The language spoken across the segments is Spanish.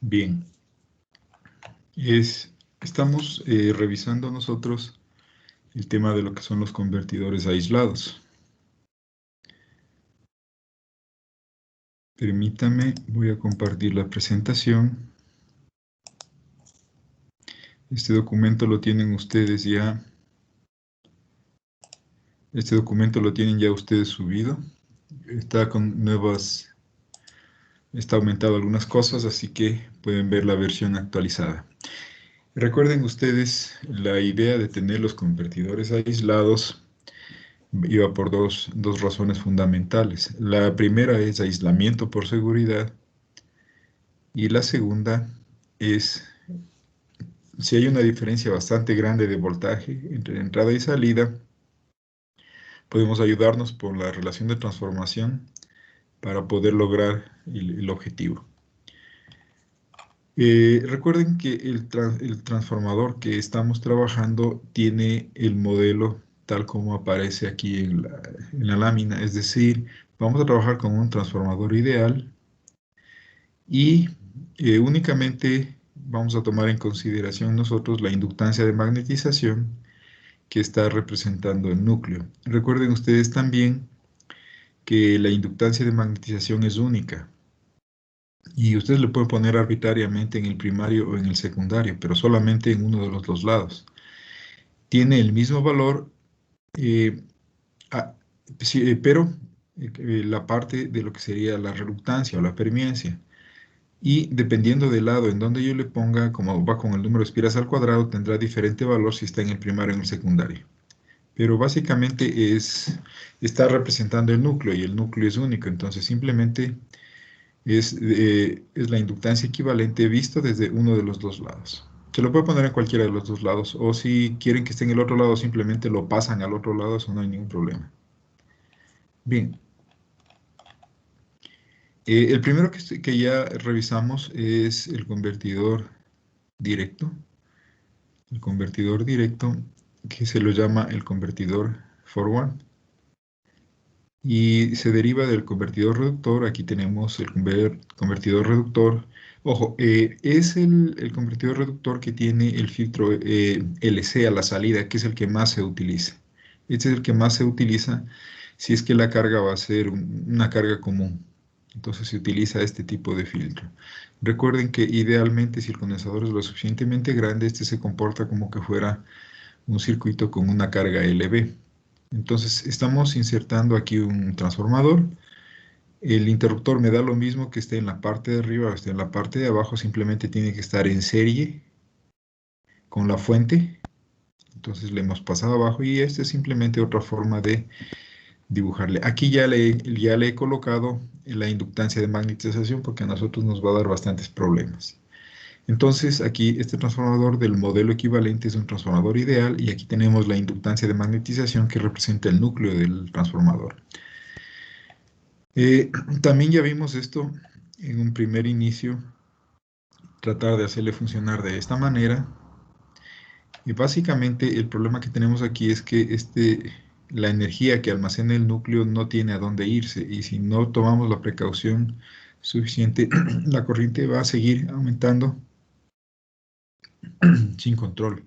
Bien, estamos revisando nosotros el tema de lo que son los convertidores aislados. Permítame, voy a compartir la presentación. Este documento lo tienen ustedes ya. Este documento lo tienen ya ustedes subido. Está con nuevas, está aumentado algunas cosas, así que pueden ver la versión actualizada. Recuerden ustedes la idea de tener los convertidores aislados iba por dos razones fundamentales. La primera es aislamiento por seguridad y la segunda es si hay una diferencia bastante grande de voltaje entre entrada y salida, podemos ayudarnos por la relación de transformación para poder lograr el objetivo. Recuerden que el transformador que estamos trabajando tiene el modelo tal como aparece aquí en la lámina, es decir, vamos a trabajar con un transformador ideal y únicamente vamos a tomar en consideración nosotros la inductancia de magnetización que está representando el núcleo. Recuerden ustedes también que la inductancia de magnetización es única. Y ustedes le pueden poner arbitrariamente en el primario o en el secundario, pero solamente en uno de los dos lados. Tiene el mismo valor, eh, a- pero la parte de lo que sería la reluctancia o la permiencia. Y dependiendo del lado en donde yo le ponga, como va con el número de espiras al cuadrado, tendrá diferente valor si está en el primario o en el secundario. Pero básicamente está representando el núcleo y el núcleo es único, entonces simplemente es la inductancia equivalente visto desde uno de los dos lados. Se lo puede poner en cualquiera de los dos lados, o si quieren que esté en el otro lado, simplemente lo pasan al otro lado, eso no hay ningún problema. Bien, el primero que ya revisamos es el convertidor directo. El convertidor directo, que se lo llama el convertidor forward. Y se deriva del convertidor reductor. Aquí tenemos el convertidor reductor. Ojo, es el convertidor reductor que tiene el filtro LC a la salida, que es el que más se utiliza. Este es el que más se utiliza si es que la carga va a ser una carga común. Entonces se utiliza este tipo de filtro. Recuerden que idealmente si el condensador es lo suficientemente grande, este se comporta como que fuera un circuito con una carga LV. Entonces estamos insertando aquí un transformador. El interruptor me da lo mismo que esté en la parte de arriba o esté en la parte de abajo, simplemente tiene que estar en serie con la fuente. Entonces le hemos pasado abajo y esta es simplemente otra forma de dibujarle. Aquí ya le he colocado la inductancia de magnetización porque a nosotros nos va a dar bastantes problemas. Entonces aquí este transformador del modelo equivalente es un transformador ideal y aquí tenemos la inductancia de magnetización que representa el núcleo del transformador. También ya vimos esto en un primer inicio, tratar de hacerle funcionar de esta manera. Y básicamente el problema que tenemos aquí es que la energía que almacena el núcleo no tiene a dónde irse y si no tomamos la precaución suficiente, la corriente va a seguir aumentando sin control.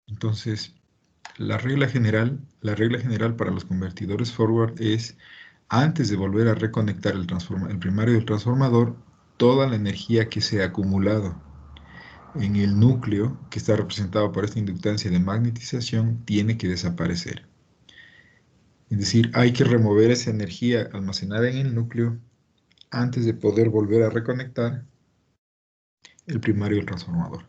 Entonces, la regla general para los convertidores forward es, antes de volver a reconectar el primario del transformador, toda la energía que se ha acumulado en el núcleo, que está representado por esta inductancia de magnetización, tiene que desaparecer. Es decir, hay que remover esa energía almacenada en el núcleo antes de poder volver a reconectar el primario del transformador.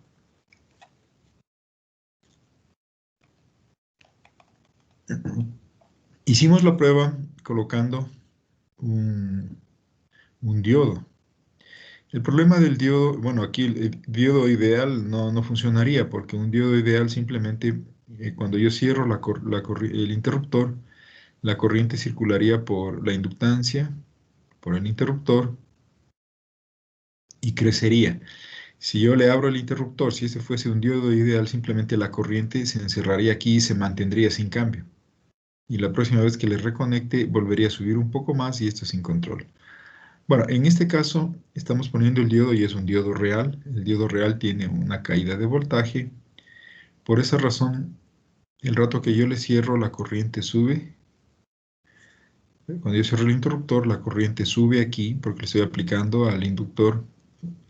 Hicimos la prueba colocando un diodo. El problema del diodo, bueno, aquí el diodo ideal no funcionaría porque un diodo ideal simplemente, cuando yo cierro el interruptor, la corriente circularía por la inductancia, por el interruptor y crecería. Si yo le abro el interruptor, si ese fuese un diodo ideal, simplemente la corriente se encerraría aquí y se mantendría sin cambio. Y la próxima vez que le reconecte, volvería a subir un poco más y esto sin control. Bueno, en este caso estamos poniendo el diodo y es un diodo real. El diodo real tiene una caída de voltaje. Por esa razón, el rato que yo le cierro, la corriente sube. Cuando yo cierro el interruptor, la corriente sube aquí porque le estoy aplicando al inductor,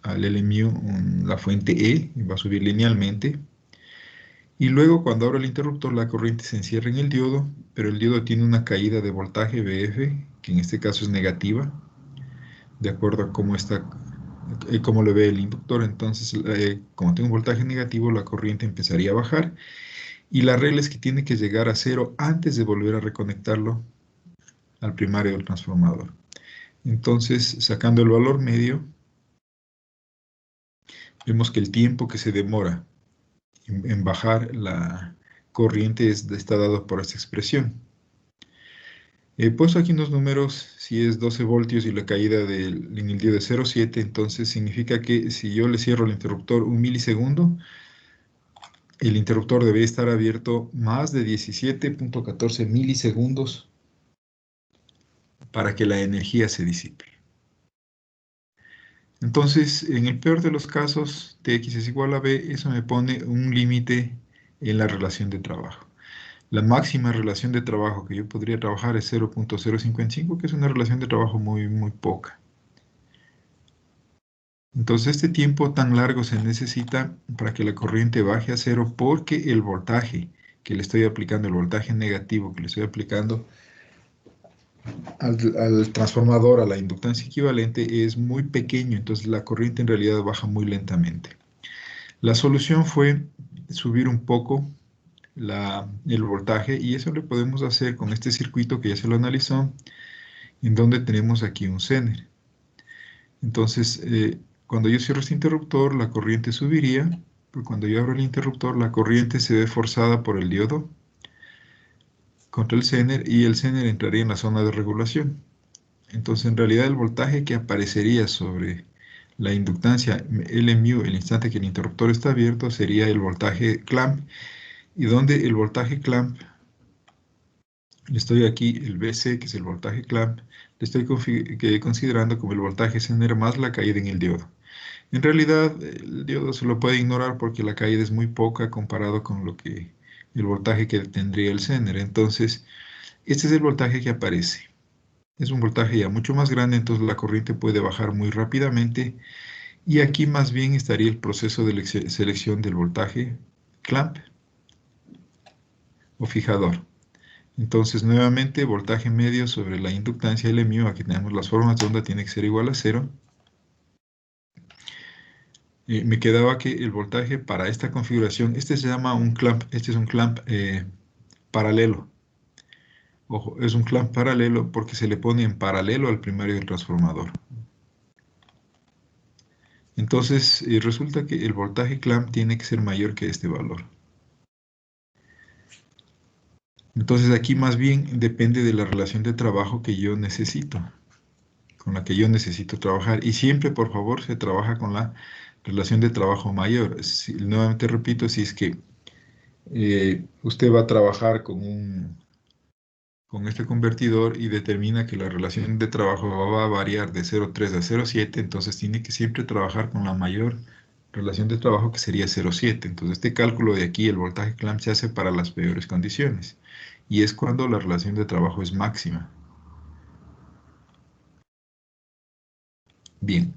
al LMU, la fuente E, y va a subir linealmente. Y luego cuando abro el interruptor, la corriente se encierra en el diodo, pero el diodo tiene una caída de voltaje VF, que en este caso es negativa, de acuerdo a cómo está, cómo lo ve el inductor. Entonces, como tengo un voltaje negativo, la corriente empezaría a bajar. Y la regla es que tiene que llegar a cero antes de volver a reconectarlo al primario del transformador. Entonces, sacando el valor medio, vemos que el tiempo que se demora en bajar la corriente está dado por esta expresión. He puesto aquí unos números, si es 12 voltios y la caída en el día de 0,7, entonces significa que si yo le cierro el interruptor un milisegundo, el interruptor debe estar abierto más de 17.14 milisegundos para que la energía se disipe. Entonces, en el peor de los casos, Tx es igual a B, eso me pone un límite en la relación de trabajo. La máxima relación de trabajo que yo podría trabajar es 0.055, que es una relación de trabajo muy, muy poca. Entonces, este tiempo tan largo se necesita para que la corriente baje a cero porque el voltaje que le estoy aplicando, el voltaje negativo que le estoy aplicando al transformador, a la inductancia equivalente, es muy pequeño, entonces la corriente en realidad baja muy lentamente. La solución fue subir un poco el voltaje y eso lo podemos hacer con este circuito que ya se lo analizó, en donde tenemos aquí un Zener. Entonces, cuando yo cierro este interruptor, la corriente subiría, pero cuando yo abro el interruptor, la corriente se ve forzada por el diodo contra el Zener y el Zener entraría en la zona de regulación. Entonces, en realidad, el voltaje que aparecería sobre la inductancia LMU el instante que el interruptor está abierto sería el voltaje clamp, y donde el voltaje clamp, le estoy aquí, el VC, que es el voltaje clamp, le estoy considerando como el voltaje Zener más la caída en el diodo. En realidad, el diodo se lo puede ignorar porque la caída es muy poca comparado con el voltaje que tendría el Zener. Entonces, este es el voltaje que aparece. Es un voltaje ya mucho más grande, entonces la corriente puede bajar muy rápidamente. Y aquí más bien estaría el proceso de selección del voltaje clamp o fijador. Entonces, nuevamente, voltaje medio sobre la inductancia LMU. Aquí tenemos las formas de onda, tiene que ser igual a cero. Me quedaba que el voltaje para esta configuración, este se llama un clamp, este es un clamp paralelo. Ojo, es un clamp paralelo porque se le pone en paralelo al primario del transformador. Entonces, resulta que el voltaje clamp tiene que ser mayor que este valor. Entonces, aquí más bien depende de la relación de trabajo que yo necesito, con la que yo necesito trabajar. Y siempre, por favor, se trabaja con la relación de trabajo mayor. Nuevamente repito, si es que usted va a trabajar con este convertidor y determina que la relación de trabajo va a variar de 0,3 a 0,7, entonces tiene que siempre trabajar con la mayor relación de trabajo, que sería 0,7. Entonces este cálculo de aquí, el voltaje clamp, se hace para las peores condiciones y es cuando la relación de trabajo es máxima. Bien,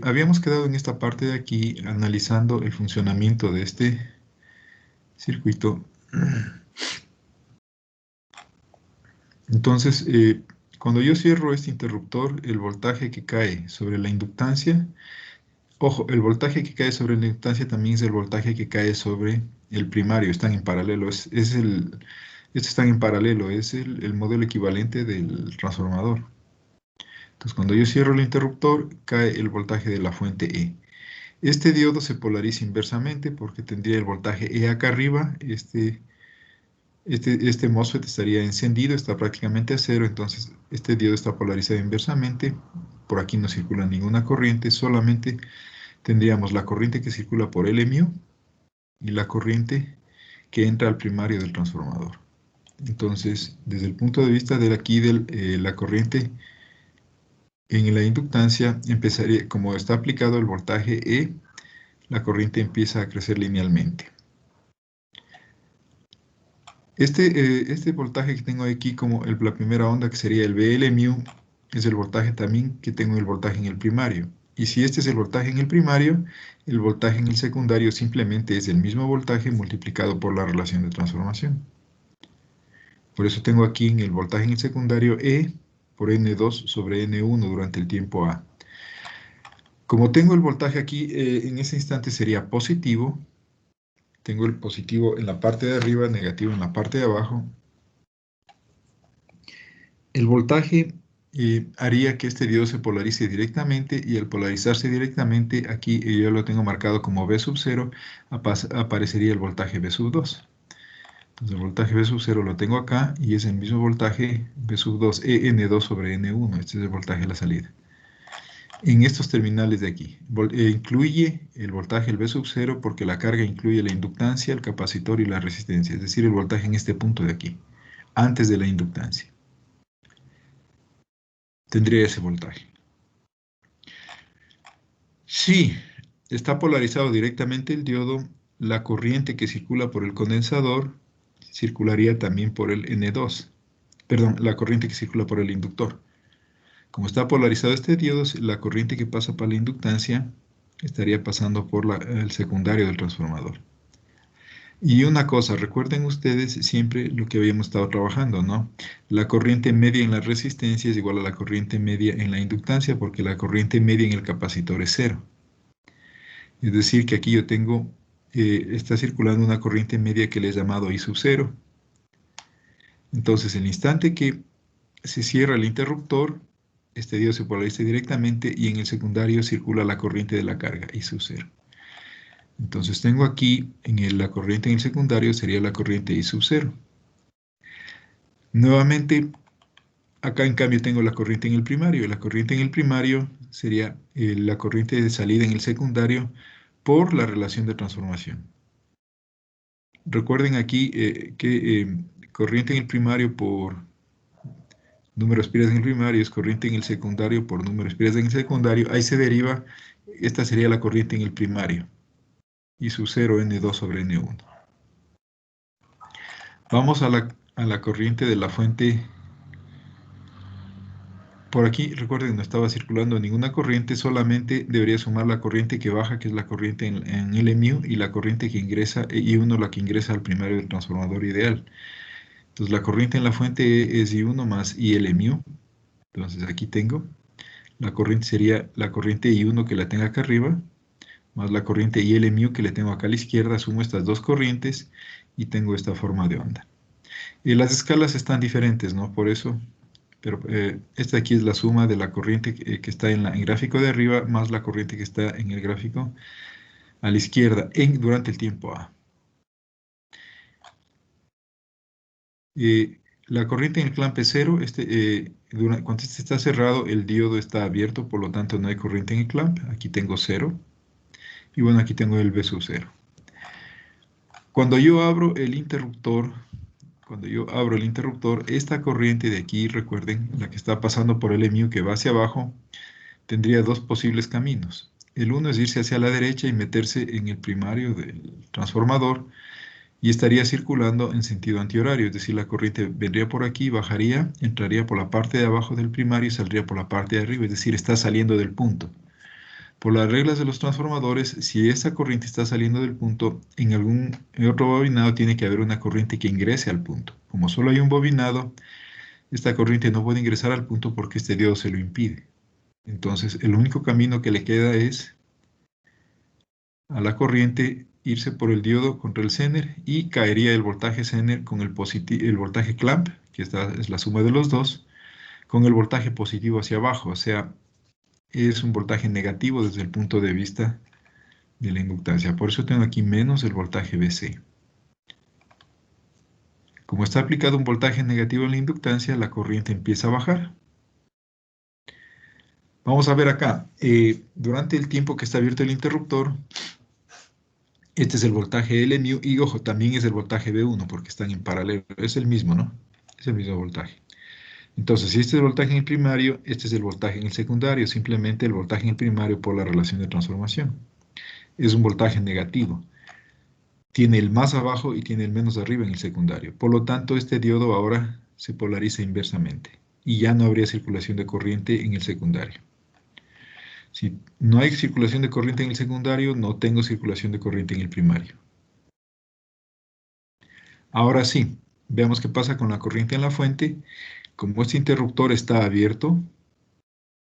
habíamos quedado en esta parte de aquí analizando el funcionamiento de este circuito. Entonces, cuando yo cierro este interruptor, el voltaje que cae sobre la inductancia, ojo, el voltaje que cae sobre la inductancia también es el voltaje que cae sobre el primario, están en paralelo, estos están en paralelo, es el modelo equivalente del transformador. Entonces, cuando yo cierro el interruptor, cae el voltaje de la fuente E. Este diodo se polariza inversamente porque tendría el voltaje E acá arriba, este MOSFET estaría encendido, está prácticamente a cero, entonces este diodo está polarizado inversamente. Por aquí no circula ninguna corriente, solamente tendríamos la corriente que circula por LMU y la corriente que entra al primario del transformador. Entonces, desde el punto de vista de aquí, la corriente En la inductancia empezaría, como está aplicado el voltaje E, la corriente empieza a crecer linealmente. Este voltaje que tengo aquí como la primera onda, que sería el BL mu, es el voltaje también que tengo el voltaje en el primario. Y si este es el voltaje en el primario, el voltaje en el secundario simplemente es el mismo voltaje multiplicado por la relación de transformación. Por eso tengo aquí en el voltaje en el secundario E por N2 sobre N1 durante el tiempo A. Como tengo el voltaje aquí, en ese instante sería positivo. Tengo el positivo en la parte de arriba, negativo en la parte de abajo. El voltaje haría que este diodo se polarice directamente y al polarizarse directamente, aquí yo lo tengo marcado como V sub 0, aparecería el voltaje V sub 2. Entonces el voltaje V sub 0 lo tengo acá y es el mismo voltaje V sub 2, EN2 sobre N1. Este es el voltaje de la salida. En estos terminales de aquí, incluye el voltaje el V sub 0 porque la carga incluye la inductancia, el capacitor y la resistencia, es decir, el voltaje en este punto de aquí, antes de la inductancia. Tendría ese voltaje. Si está polarizado directamente el diodo, la corriente que circula por el condensador circularía también por el N2. Perdón, la corriente que circula por el inductor. Como está polarizado este diodo, la corriente que pasa para la inductancia estaría pasando por el secundario del transformador. Y una cosa, recuerden ustedes siempre lo que habíamos estado trabajando, ¿no? La corriente media en la resistencia es igual a la corriente media en la inductancia porque la corriente media en el capacitor es cero. Es decir, que aquí yo tengo, está circulando una corriente media que le he llamado I sub 0. Entonces, el instante que se cierra el interruptor, este diodo se polariza directamente y en el secundario circula la corriente de la carga, I sub 0. Entonces tengo aquí, la corriente en el secundario sería la corriente I sub 0. Nuevamente, acá en cambio tengo la corriente en el primario. La corriente en el primario sería la corriente de salida en el secundario por la relación de transformación. Recuerden aquí que corriente en el primario por número de espiras en el primario es corriente en el secundario por número de espiras en el secundario. Ahí se deriva, esta sería la corriente en el primario. Y su 0 N2 sobre N1. Vamos a la corriente de la fuente. Por aquí, recuerden, no estaba circulando ninguna corriente, solamente debería sumar la corriente que baja, que es la corriente en LMU, y la corriente que ingresa, I1, la que ingresa al primario del transformador ideal. Entonces, la corriente en la fuente es I1 más ILMU. Entonces, aquí tengo, la corriente sería la corriente I1 que la tengo acá arriba, más la corriente ILMU que le tengo acá a la izquierda, sumo estas dos corrientes y tengo esta forma de onda. Y las escalas están diferentes, ¿no? Por eso, pero esta aquí es la suma de la corriente que está en el gráfico de arriba más la corriente que está en el gráfico a la izquierda durante el tiempo A. La corriente en el clamp es cero. Cuando este está cerrado, el diodo está abierto, por lo tanto no hay corriente en el clamp. Aquí tengo cero. Y bueno, aquí tengo el V sub 0. Cuando yo abro el interruptor, esta corriente de aquí, recuerden, la que está pasando por el mu que va hacia abajo, tendría dos posibles caminos. El uno es irse hacia la derecha y meterse en el primario del transformador y estaría circulando en sentido antihorario, es decir, la corriente vendría por aquí, bajaría, entraría por la parte de abajo del primario y saldría por la parte de arriba, es decir, está saliendo del punto. Por las reglas de los transformadores, si esa corriente está saliendo del punto, en otro bobinado tiene que haber una corriente que ingrese al punto. Como solo hay un bobinado, esta corriente no puede ingresar al punto porque este diodo se lo impide. Entonces, el único camino que le queda es a la corriente irse por el diodo contra el Zener y caería el voltaje Zener con el voltaje clamp, que es la suma de los dos, con el voltaje positivo hacia abajo, o sea, es un voltaje negativo desde el punto de vista de la inductancia. Por eso tengo aquí menos el voltaje BC. Como está aplicado un voltaje negativo en la inductancia, la corriente empieza a bajar. Vamos a ver acá, durante el tiempo que está abierto el interruptor, este es el voltaje LMU y ojo, también es el voltaje B1 porque están en paralelo. Es el mismo, ¿no? Es el mismo voltaje. Entonces, si este es el voltaje en el primario, este es el voltaje en el secundario, simplemente el voltaje en el primario por la relación de transformación. Es un voltaje negativo. Tiene el más abajo y tiene el menos arriba en el secundario. Por lo tanto, este diodo ahora se polariza inversamente y ya no habría circulación de corriente en el secundario. Si no hay circulación de corriente en el secundario, no tengo circulación de corriente en el primario. Ahora sí, veamos qué pasa con la corriente en la fuente. Como este interruptor está abierto,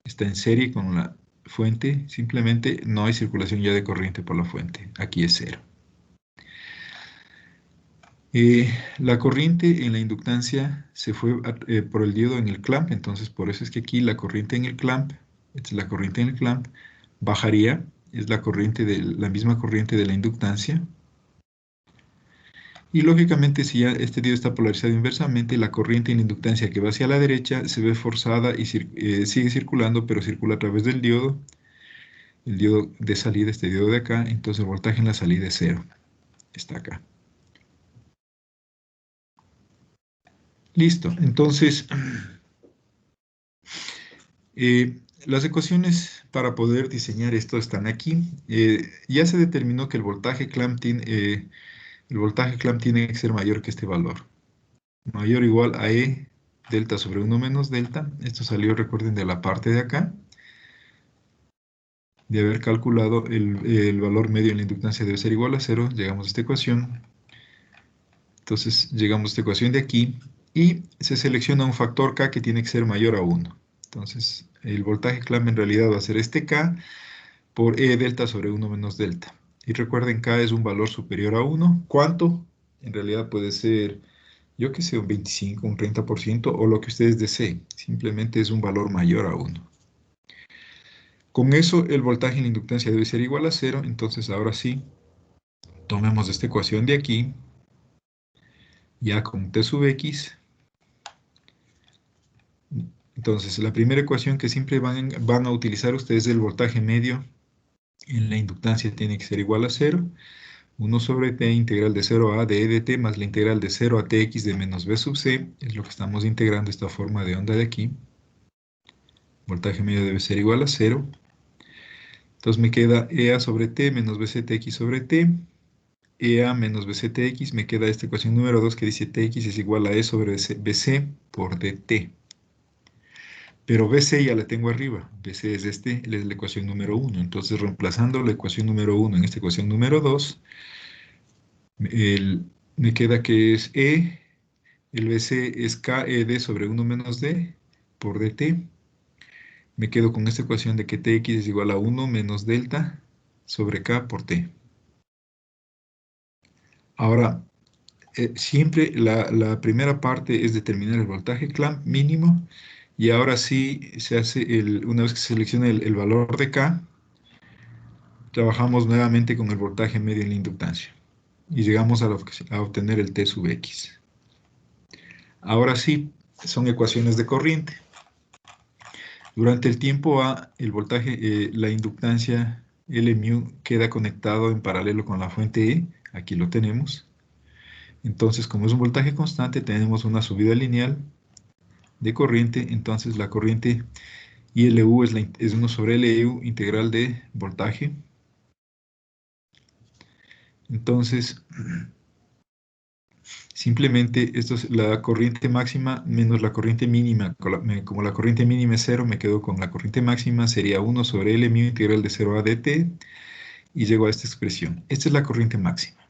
está en serie con la fuente, simplemente no hay circulación ya de corriente por la fuente. Aquí es cero. La corriente en la inductancia se fue por el diodo en el clamp, entonces por eso es que aquí la corriente en el clamp, esta es la corriente en el clamp, bajaría, es la corriente la misma corriente de la inductancia. Y lógicamente, si ya este diodo está polarizado inversamente, la corriente en la inductancia que va hacia la derecha se ve forzada y sigue circulando, pero circula a través del diodo. El diodo de salida, este diodo de acá, entonces el voltaje en la salida es cero. Está acá. Listo. Entonces, las ecuaciones para poder diseñar esto están aquí. Ya se determinó que el voltaje clamp tiene que ser mayor que este valor. Mayor o igual a E delta sobre 1 menos delta. Esto salió, recuerden, de la parte de acá. De haber calculado el valor medio en la inductancia debe ser igual a 0. Llegamos a esta ecuación. Entonces llegamos a esta ecuación de aquí. Y se selecciona un factor K que tiene que ser mayor a 1. Entonces el voltaje clamp en realidad va a ser este K por E delta sobre 1 menos delta. Y recuerden, K es un valor superior a 1. ¿Cuánto? En realidad puede ser, yo que sé, un 25, un 30% o lo que ustedes deseen. Simplemente es un valor mayor a 1. Con eso, el voltaje en la inductancia debe ser igual a 0. Entonces, ahora sí, tomemos esta ecuación de aquí, ya con T sub X. Entonces, la primera ecuación que siempre van a utilizar ustedes es el voltaje medio en la inductancia tiene que ser igual a 0. 1 sobre t integral de 0 a de e de t más la integral de 0 a tx de menos b sub c, es lo que estamos integrando esta forma de onda de aquí. Voltaje medio debe ser igual a 0. Entonces me queda EA sobre t menos bctx sobre t. EA menos bctx, me queda esta ecuación número 2 que dice tx es igual a E sobre bc por dt. Pero bc ya la tengo arriba. Bc es la ecuación número 1. Entonces reemplazando la ecuación número 1 en esta ecuación número 2, me queda que es E, el BC es KED sobre 1 menos D por DT. Me quedo con esta ecuación de que TX es igual a 1 menos delta sobre K por T. Ahora, siempre la primera parte es determinar el voltaje clamp mínimo y ahora sí se hace, una vez que se selecciona el valor de K, trabajamos nuevamente con el voltaje medio en la inductancia y llegamos a obtener el T sub X. Ahora sí, son ecuaciones de corriente. Durante el tiempo A, el voltaje, la inductancia L mu queda conectado en paralelo con la fuente E. Aquí lo tenemos. Entonces, como es un voltaje constante, tenemos una subida lineal de corriente. Entonces, la corriente ILU es 1 sobre LU integral de voltaje. Entonces, simplemente esto es la corriente máxima menos la corriente mínima. Como la corriente mínima es 0, me quedo con la corriente máxima, sería 1 sobre L mu integral de 0 a dt, y llego a esta expresión. Esta es la corriente máxima.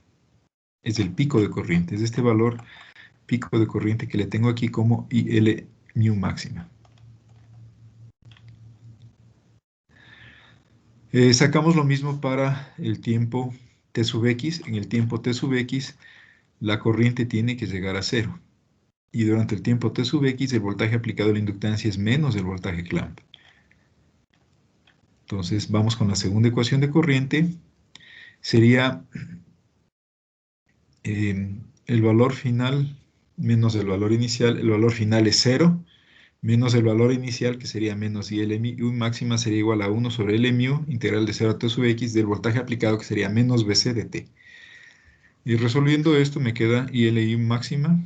Es el pico de corriente, es este valor pico de corriente que le tengo aquí como IL mu máxima. Sacamos lo mismo para el tiempo t sub x. En el tiempo t sub x, la corriente tiene que llegar a 0. Y durante el tiempo t sub x, el voltaje aplicado a la inductancia es menos el voltaje clamp. Entonces, vamos con la segunda ecuación de corriente. Sería el valor final menos el valor inicial. El valor final es 0, menos el valor inicial, que sería menos IL mu máxima, sería igual a 1 sobre L mu, integral de 0 a t sub x, del voltaje aplicado, que sería menos BC de t. Y resolviendo esto, me queda IL máxima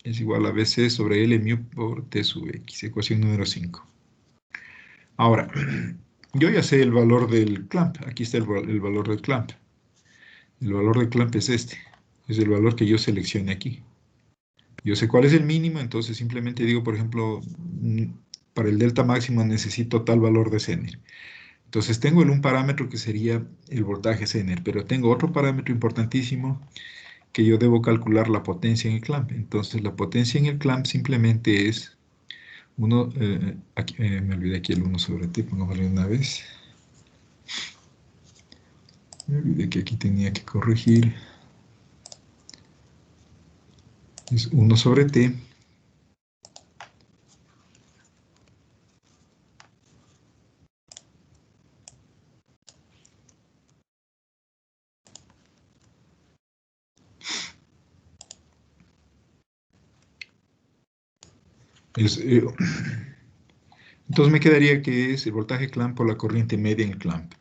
es igual a BC sobre L mu por T sub X, ecuación número 5. Ahora, yo ya sé el valor del clamp. Aquí está el valor del clamp. El valor del clamp es este. Es el valor que yo seleccione aquí. Yo sé cuál es el mínimo, entonces simplemente digo, por ejemplo, para el delta máximo necesito tal valor de Zener. Entonces tengo un parámetro que sería el voltaje Zener, pero tengo otro parámetro importantísimo que yo debo calcular la potencia en el clamp. Entonces la potencia en el clamp simplemente es 1, aquí, me olvidé aquí el 1 sobre T, pongámosle una vez. Me olvidé que aquí tenía que corregir. Es 1 sobre T. Es, entonces me quedaría que es el voltaje clamp por la corriente media en el clamp.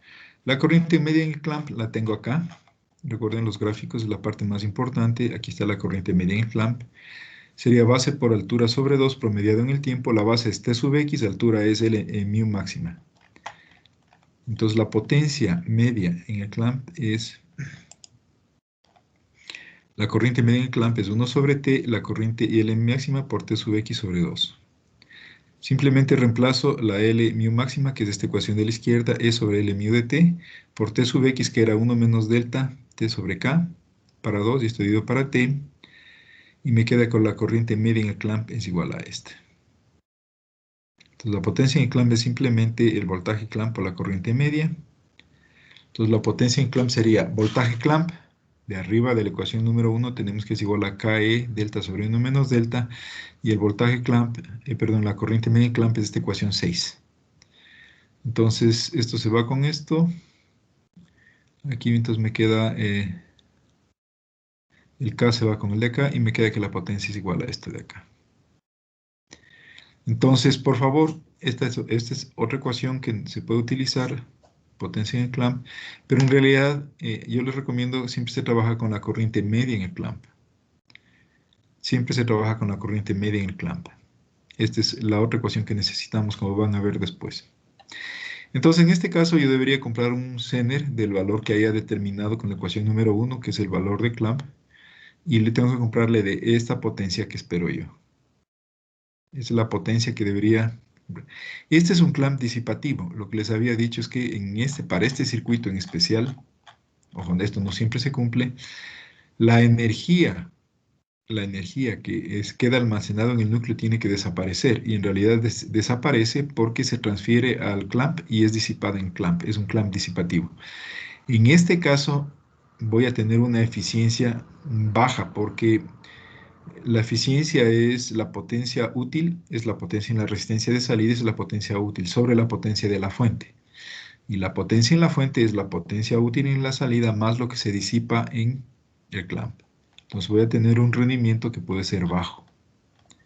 La corriente media en el clamp la tengo acá. Recuerden los gráficos, es la parte más importante. Aquí está la corriente media en el clamp. Sería base por altura sobre 2 promediado en el tiempo. La base es T sub X, altura es L mu máxima. Entonces la potencia media en el clamp es... La corriente media en el clamp es 1 sobre T, la corriente L máxima por T sub X sobre 2. Simplemente reemplazo la L mu máxima, que es esta ecuación de la izquierda, E sobre L mu de T, por T sub X, que era 1 menos delta T sobre K, para 2, y esto dividido para T, y me queda con la corriente media en el clamp es igual a esta. Entonces la potencia en el clamp es simplemente el voltaje clamp por la corriente media. Entonces la potencia en clamp sería voltaje clamp, de arriba de la ecuación número 1 tenemos que es igual a KE delta sobre 1 menos delta, y el voltaje clamp, perdón, la corriente media en clamp es esta ecuación 6. Entonces, esto se va con esto. Aquí entonces me queda, el K se va con el de acá y me queda que la potencia es igual a esto de acá. Entonces, por favor, esta es otra ecuación que se puede utilizar, potencia en el clamp, pero en realidad yo les recomiendo siempre se trabaja con la corriente media en el clamp. Siempre se trabaja con la corriente media en el clamp. Esta es la otra ecuación que necesitamos, como van a ver después. Entonces, en este caso, yo debería comprar un Zener del valor que haya determinado con la ecuación número 1, que es el valor de clamp, y le tengo que comprarle de esta potencia que espero yo. Esa es la potencia que debería... Este es un clamp disipativo. Lo que les había dicho es que para este circuito en especial, ojo, esto no siempre se cumple, la energía que queda almacenado en el núcleo tiene que desaparecer, y en realidad desaparece porque se transfiere al clamp y es disipada en clamp. Es un clamp disipativo. En este caso voy a tener una eficiencia baja porque la eficiencia es la potencia útil, es la potencia en la resistencia de salida, es la potencia útil sobre la potencia de la fuente. Y la potencia en la fuente es la potencia útil en la salida más lo que se disipa en el clamp. Entonces voy a tener un rendimiento que puede ser bajo.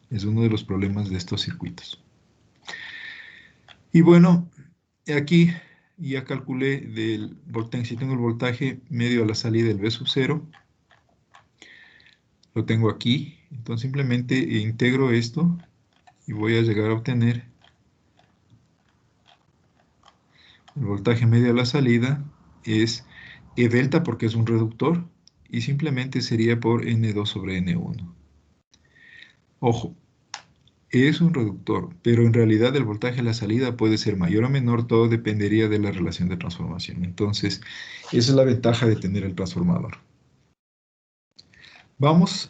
Es uno de los problemas de estos circuitos. Y bueno, aquí ya calculé del voltaje, si tengo el voltaje medio a la salida del V sub 0, lo tengo aquí. Entonces simplemente integro esto y voy a llegar a obtener el voltaje medio a la salida es E delta porque es un reductor y simplemente sería por N2 sobre N1. Ojo, es un reductor, pero en realidad el voltaje a la salida puede ser mayor o menor, todo dependería de la relación de transformación. Entonces, esa es la ventaja de tener el transformador. Vamos,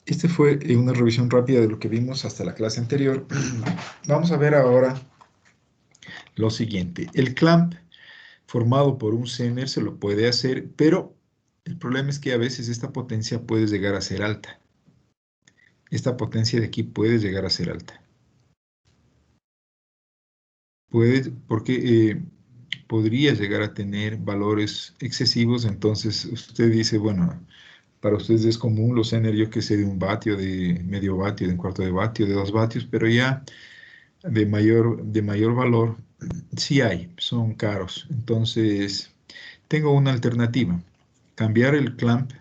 este fue una revisión rápida de lo que vimos hasta la clase anterior. Vamos a ver ahora lo siguiente. El clamp formado por un Zener se lo puede hacer, pero el problema es que a veces esta potencia puede llegar a ser alta. Esta potencia de aquí puede llegar a ser alta. Puede, porque podría llegar a tener valores excesivos, entonces usted dice, bueno, para ustedes es común los Zener, yo que sé, de 1 vatio, de medio vatio, de 1/4 de vatio, de 2 vatios, pero ya de mayor valor, sí hay, son caros. Entonces, tengo una alternativa. Cambiar el clamp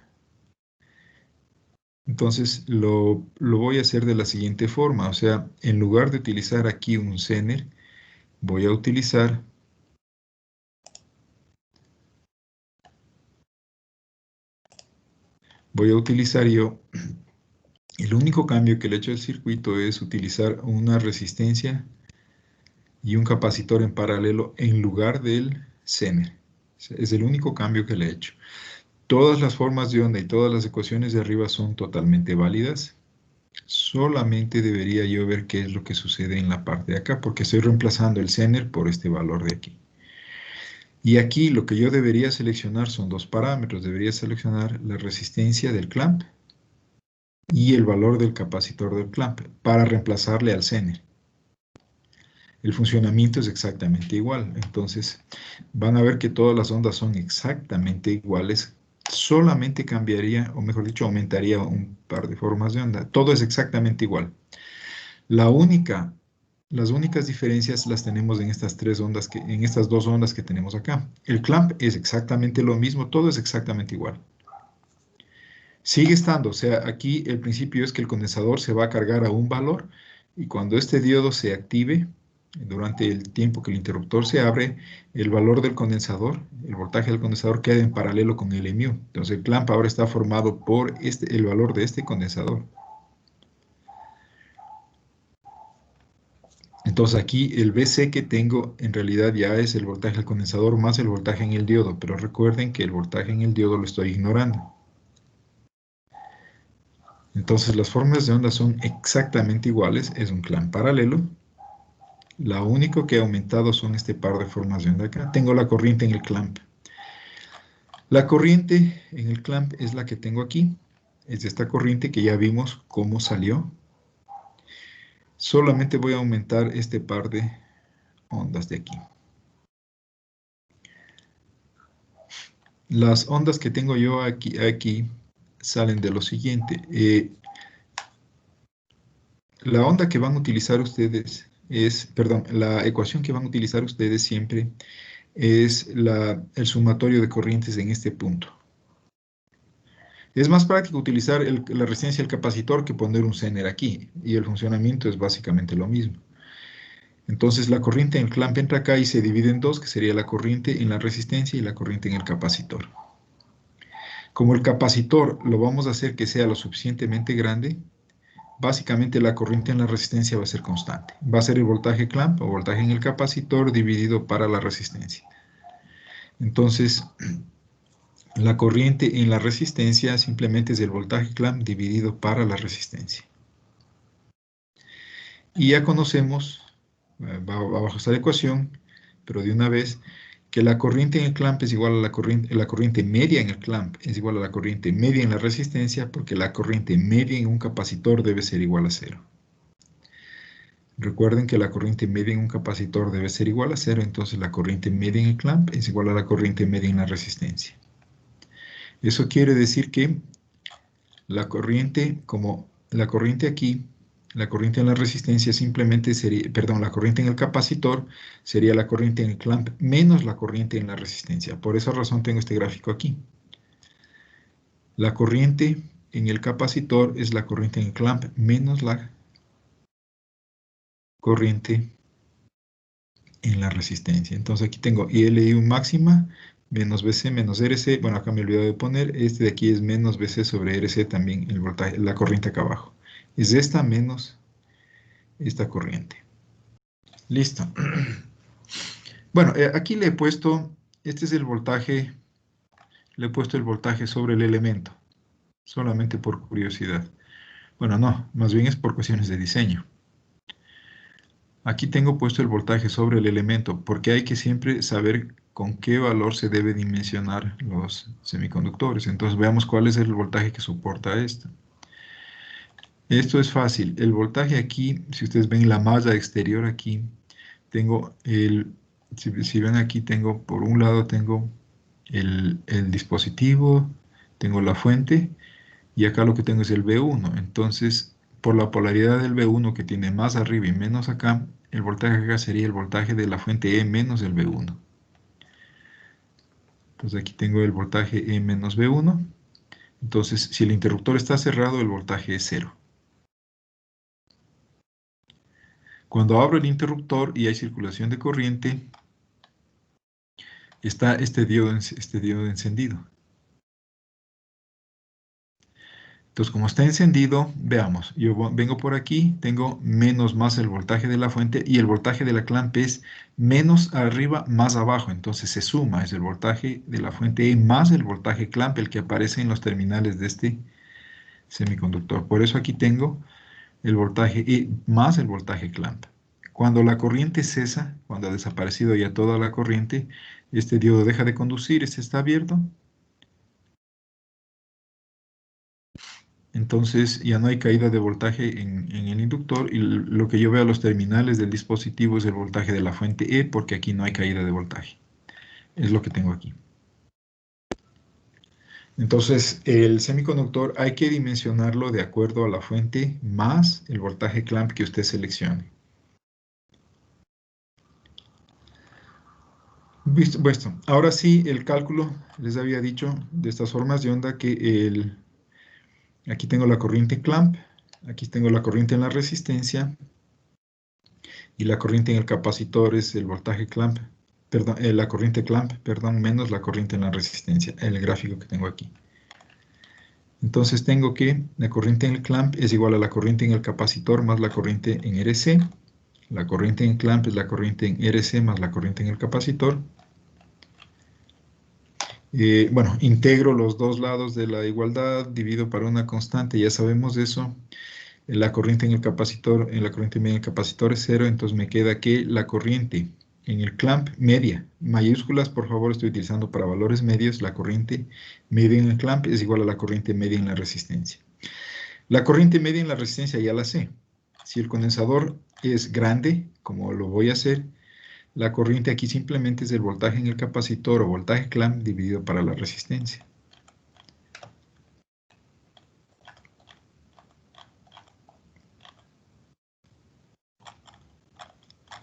Entonces lo voy a hacer de la siguiente forma. O sea, en lugar de utilizar aquí un Zener, voy a utilizar yo, el único cambio que le he hecho al circuito es utilizar una resistencia y un capacitor en paralelo en lugar del Zener. Es el único cambio que le he hecho. Todas las formas de onda y todas las ecuaciones de arriba son totalmente válidas. Solamente debería yo ver qué es lo que sucede en la parte de acá, porque estoy reemplazando el Zener por este valor de aquí. Y aquí lo que yo debería seleccionar son dos parámetros. Debería seleccionar la resistencia del clamp y el valor del capacitor del clamp para reemplazarle al Zener. El funcionamiento es exactamente igual. Entonces, van a ver que todas las ondas son exactamente iguales. Solamente cambiaría, o mejor dicho, aumentaría un par de formas de onda. Todo es exactamente igual. La única, las únicas diferencias las tenemos en estas tres ondas, en estas dos ondas que tenemos acá. El clamp es exactamente lo mismo, todo es exactamente igual. Sigue estando, o sea, aquí el principio es que el condensador se va a cargar a un valor y cuando este diodo se active, durante el tiempo que el interruptor se abre, el valor del condensador, el voltaje del condensador queda en paralelo con el mu. Entonces el clamp ahora está formado por el valor de este condensador. Entonces aquí el VC que tengo en realidad ya es el voltaje del condensador más el voltaje en el diodo, pero recuerden que el voltaje en el diodo lo estoy ignorando. Entonces las formas de onda son exactamente iguales, es un clamp paralelo. Lo único que ha aumentado son este par de formas de onda acá. Tengo la corriente en el clamp. La corriente en el clamp es la que tengo aquí. Es esta corriente que ya vimos cómo salió. Solamente voy a aumentar este par de ondas de aquí. Las ondas que tengo yo aquí salen de lo siguiente. La onda que van a utilizar ustedes perdón, la ecuación que van a utilizar ustedes siempre es el sumatorio de corrientes en este punto. Es más práctico utilizar la resistencia del capacitor que poner un Zener aquí, y el funcionamiento es básicamente lo mismo. Entonces la corriente en el clamp entra acá y se divide en dos, que sería la corriente en la resistencia y la corriente en el capacitor. Como el capacitor lo vamos a hacer que sea lo suficientemente grande, básicamente la corriente en la resistencia va a ser constante. Va a ser el voltaje clamp o voltaje en el capacitor dividido para la resistencia. Entonces, la corriente en la resistencia simplemente es el voltaje clamp dividido para la resistencia. Y ya conocemos, bajo esta ecuación, pero de una vez, que la corriente en el clamp es igual a la corriente media en el clamp es igual a la corriente media en la resistencia, porque la corriente media en un capacitor debe ser igual a cero. Recuerden que la corriente media en un capacitor debe ser igual a cero, entonces la corriente media en el clamp es igual a la corriente media en la resistencia. Eso quiere decir que la corriente, como la corriente aquí, la corriente en la resistencia simplemente sería, perdón, la corriente en el capacitor sería la corriente en el clamp menos la corriente en la resistencia. Por esa razón tengo este gráfico aquí. La corriente en el capacitor es la corriente en el clamp menos la corriente en la resistencia. Entonces aquí tengo ILU máxima menos BC menos RC. Bueno, acá me he olvidado de poner. Este de aquí es menos BC sobre RC también, el voltaje, la corriente acá abajo. Es esta menos esta corriente. Listo. Bueno, aquí le he puesto, este es el voltaje, le he puesto el voltaje sobre el elemento, solamente por curiosidad. Bueno, no, más bien es por cuestiones de diseño. Aquí tengo puesto el voltaje sobre el elemento, porque hay que siempre saber con qué valor se debe dimensionar los semiconductores. Entonces veamos cuál es el voltaje que soporta esto. Esto es fácil. El voltaje aquí, si ustedes ven la malla exterior aquí, tengo si ven aquí, tengo por un lado tengo el dispositivo, tengo la fuente, y acá lo que tengo es el B1. Entonces, por la polaridad del B1 que tiene más arriba y menos acá, el voltaje acá sería el voltaje de la fuente E menos el B1. Entonces aquí tengo el voltaje E menos B1. Entonces, si el interruptor está cerrado, el voltaje es cero. Cuando abro el interruptor y hay circulación de corriente, está este diodo encendido. Entonces, como está encendido, veamos, yo vengo por aquí, tengo menos más el voltaje de la fuente y el voltaje de la clamp es menos arriba más abajo. Entonces se suma, es el voltaje de la fuente E más el voltaje clamp, el que aparece en los terminales de este semiconductor. Por eso aquí tengo el voltaje E más el voltaje clamp. Cuando la corriente cesa, cuando ha desaparecido ya toda la corriente, este diodo deja de conducir, este está abierto. Entonces ya no hay caída de voltaje en el inductor y lo que yo veo a los terminales del dispositivo es el voltaje de la fuente E porque aquí no hay caída de voltaje. Es lo que tengo aquí. Entonces el semiconductor hay que dimensionarlo de acuerdo a la fuente más el voltaje clamp que usted seleccione. Visto, bueno, ahora sí el cálculo, les había dicho de estas formas de onda que aquí tengo la corriente clamp, aquí tengo la corriente en la resistencia, y la corriente en el capacitor es el voltaje clamp, perdón, la corriente clamp, perdón, menos la corriente en la resistencia, el gráfico que tengo aquí. Entonces tengo que la corriente en el clamp es igual a la corriente en el capacitor más la corriente en RC. La corriente en clamp es la corriente en RC más la corriente en el capacitor. Bueno, integro los dos lados de la igualdad, divido para una constante, ya sabemos eso. La corriente en el capacitor, en la corriente media en el capacitor es cero, entonces me queda que la corriente en el clamp media, mayúsculas por favor estoy utilizando para valores medios, la corriente media en el clamp es igual a la corriente media en la resistencia. La corriente media en la resistencia ya la sé. Si el condensador es grande, como lo voy a hacer, la corriente aquí simplemente es el voltaje en el capacitor o voltaje clamp dividido para la resistencia.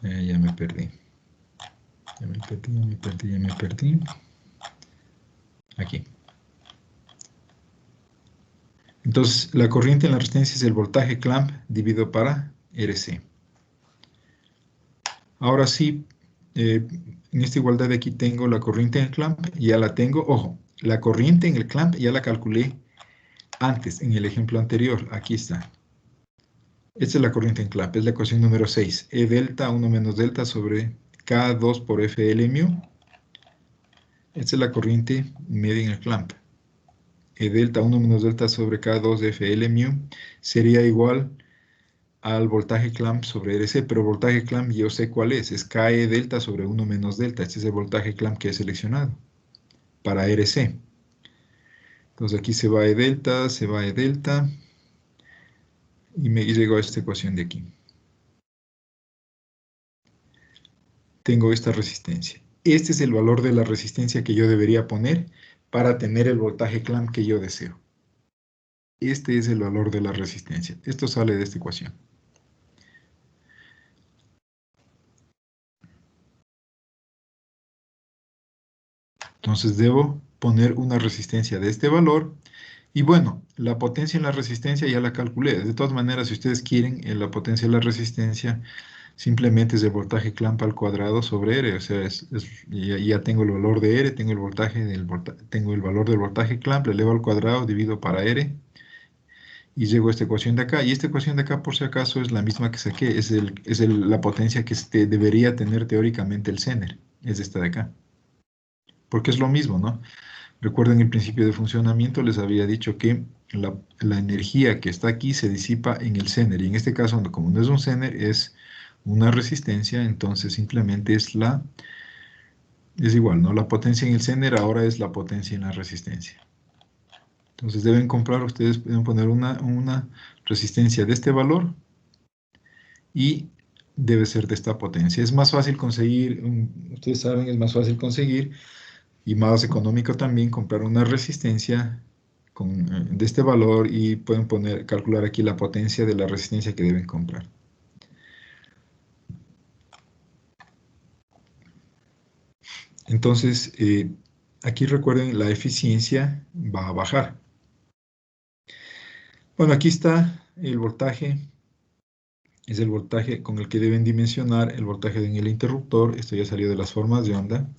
Ya me perdí. Ya me perdí, ya me perdí, ya me perdí. Aquí. Entonces, la corriente en la resistencia es el voltaje clamp dividido para RC. Ahora sí, en esta igualdad de aquí tengo la corriente en el clamp, ya la tengo. Ojo, la corriente en el clamp ya la calculé antes, en el ejemplo anterior. Aquí está. Esta es la corriente en clamp, es la ecuación número 6. E delta 1 menos delta sobre K2 por FL mu. Esta es la corriente media en el clamp. E delta 1 menos delta sobre K2 de FL mu sería igual al voltaje clamp sobre RC, pero voltaje clamp yo sé cuál es KE delta sobre 1 menos delta. Este es el voltaje clamp que he seleccionado para RC. Entonces aquí se va E delta, se va E delta, y me llego a esta ecuación de aquí. Tengo esta resistencia. Este es el valor de la resistencia que yo debería poner para tener el voltaje clamp que yo deseo. Este es el valor de la resistencia. Esto sale de esta ecuación. Entonces debo poner una resistencia de este valor. Y bueno, la potencia en la resistencia ya la calculé. De todas maneras, si ustedes quieren, la potencia en la resistencia simplemente es el voltaje clamp al cuadrado sobre R. O sea, ya tengo el valor de R, tengo el voltaje tengo el valor del voltaje clamp, le elevo al cuadrado, divido para R y llego a esta ecuación de acá. Y esta ecuación de acá, por si acaso, es la misma que saqué. La potencia que debería tener teóricamente el Zener. Es esta de acá. Porque es lo mismo, ¿no? Recuerden el principio de funcionamiento, les había dicho que la energía que está aquí se disipa en el Zener. Y en este caso, como no es un Zener, es una resistencia, entonces simplemente es igual, ¿no? La potencia en el Zener ahora es la potencia en la resistencia. Entonces deben comprar, ustedes pueden poner una resistencia de este valor y debe ser de esta potencia. Es más fácil conseguir, ustedes saben, es más fácil conseguir y más económico también comprar una resistencia de este valor y pueden calcular aquí la potencia de la resistencia que deben comprar. Entonces, aquí recuerden, la eficiencia va a bajar. Bueno, aquí está el voltaje. Es el voltaje con el que deben dimensionar el voltaje en el interruptor. Esto ya salió de las formas de onda.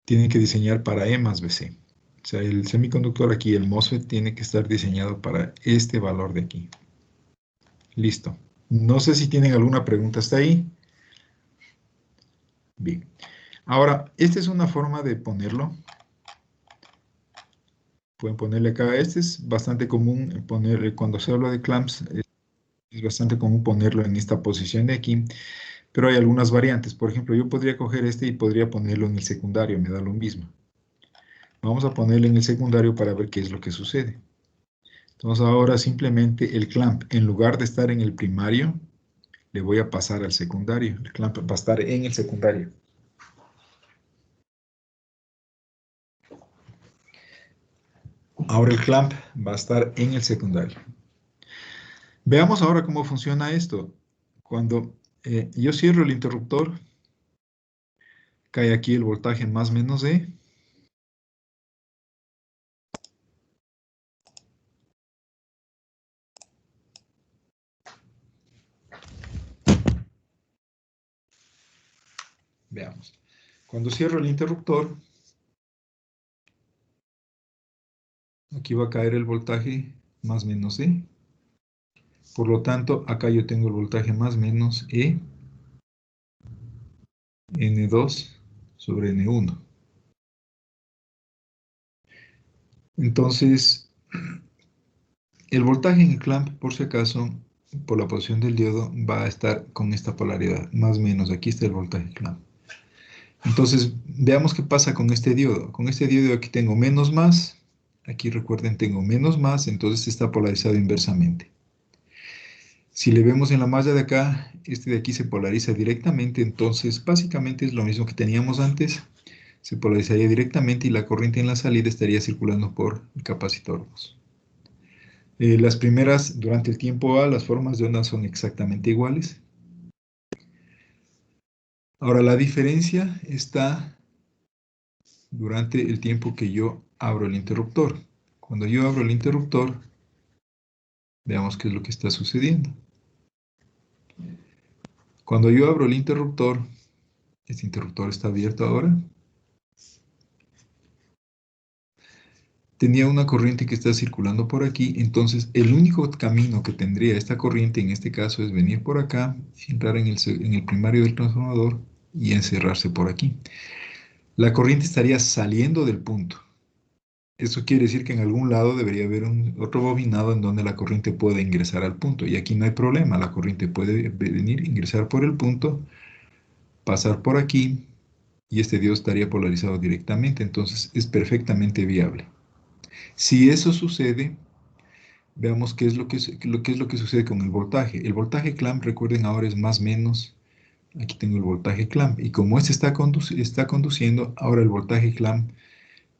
Tienen que diseñar para E más BC. O sea, el semiconductor aquí, el MOSFET, tiene que estar diseñado para este valor de aquí. Listo. No sé si tienen alguna pregunta hasta ahí. Bien. Ahora, esta es una forma de ponerlo. Pueden ponerle acá. Este es bastante común poner, cuando se habla de clamps, es bastante común ponerlo en esta posición de aquí. Pero hay algunas variantes. Por ejemplo, yo podría coger este y podría ponerlo en el secundario. Me da lo mismo. Vamos a ponerlo en el secundario para ver qué es lo que sucede. Entonces ahora simplemente el clamp, en lugar de estar en el primario, le voy a pasar al secundario. El clamp va a estar en el secundario. Ahora el clamp va a estar en el secundario. Veamos ahora cómo funciona esto. Cuando yo cierro el interruptor, cae aquí el voltaje más menos E. Veamos. Cuando cierro el interruptor, aquí va a caer el voltaje más menos E. Por lo tanto, acá yo tengo el voltaje más menos E, N2 sobre N1. Entonces, el voltaje en el clamp, por si acaso, por la posición del diodo, va a estar con esta polaridad, más o menos. Aquí está el voltaje clamp. Entonces, veamos qué pasa con este diodo. Con este diodo aquí tengo menos más. Aquí recuerden, tengo menos más, entonces está polarizado inversamente. Si le vemos en la malla de acá, este de aquí se polariza directamente, entonces básicamente es lo mismo que teníamos antes. Se polarizaría directamente y la corriente en la salida estaría circulando por el capacitor 2. Las primeras, durante el tiempo A, las formas de onda son exactamente iguales. Ahora, la diferencia está durante el tiempo que yo abro el interruptor. Cuando yo abro el interruptor, veamos qué es lo que está sucediendo. Cuando yo abro el interruptor, este interruptor está abierto ahora, tenía una corriente que está circulando por aquí, entonces el único camino que tendría esta corriente en este caso es venir por acá, entrar en el primario del transformador y encerrarse por aquí. La corriente estaría saliendo del punto. Eso quiere decir que en algún lado debería haber otro bobinado en donde la corriente pueda ingresar al punto. Y aquí no hay problema, la corriente puede venir, ingresar por el punto, pasar por aquí y este diodo estaría polarizado directamente. Entonces es perfectamente viable. Si eso sucede, veamos qué es lo que sucede con el voltaje. El voltaje clamp, recuerden, ahora es más menos. Aquí tengo el voltaje clamp. Y como este está conduciendo, ahora el voltaje clamp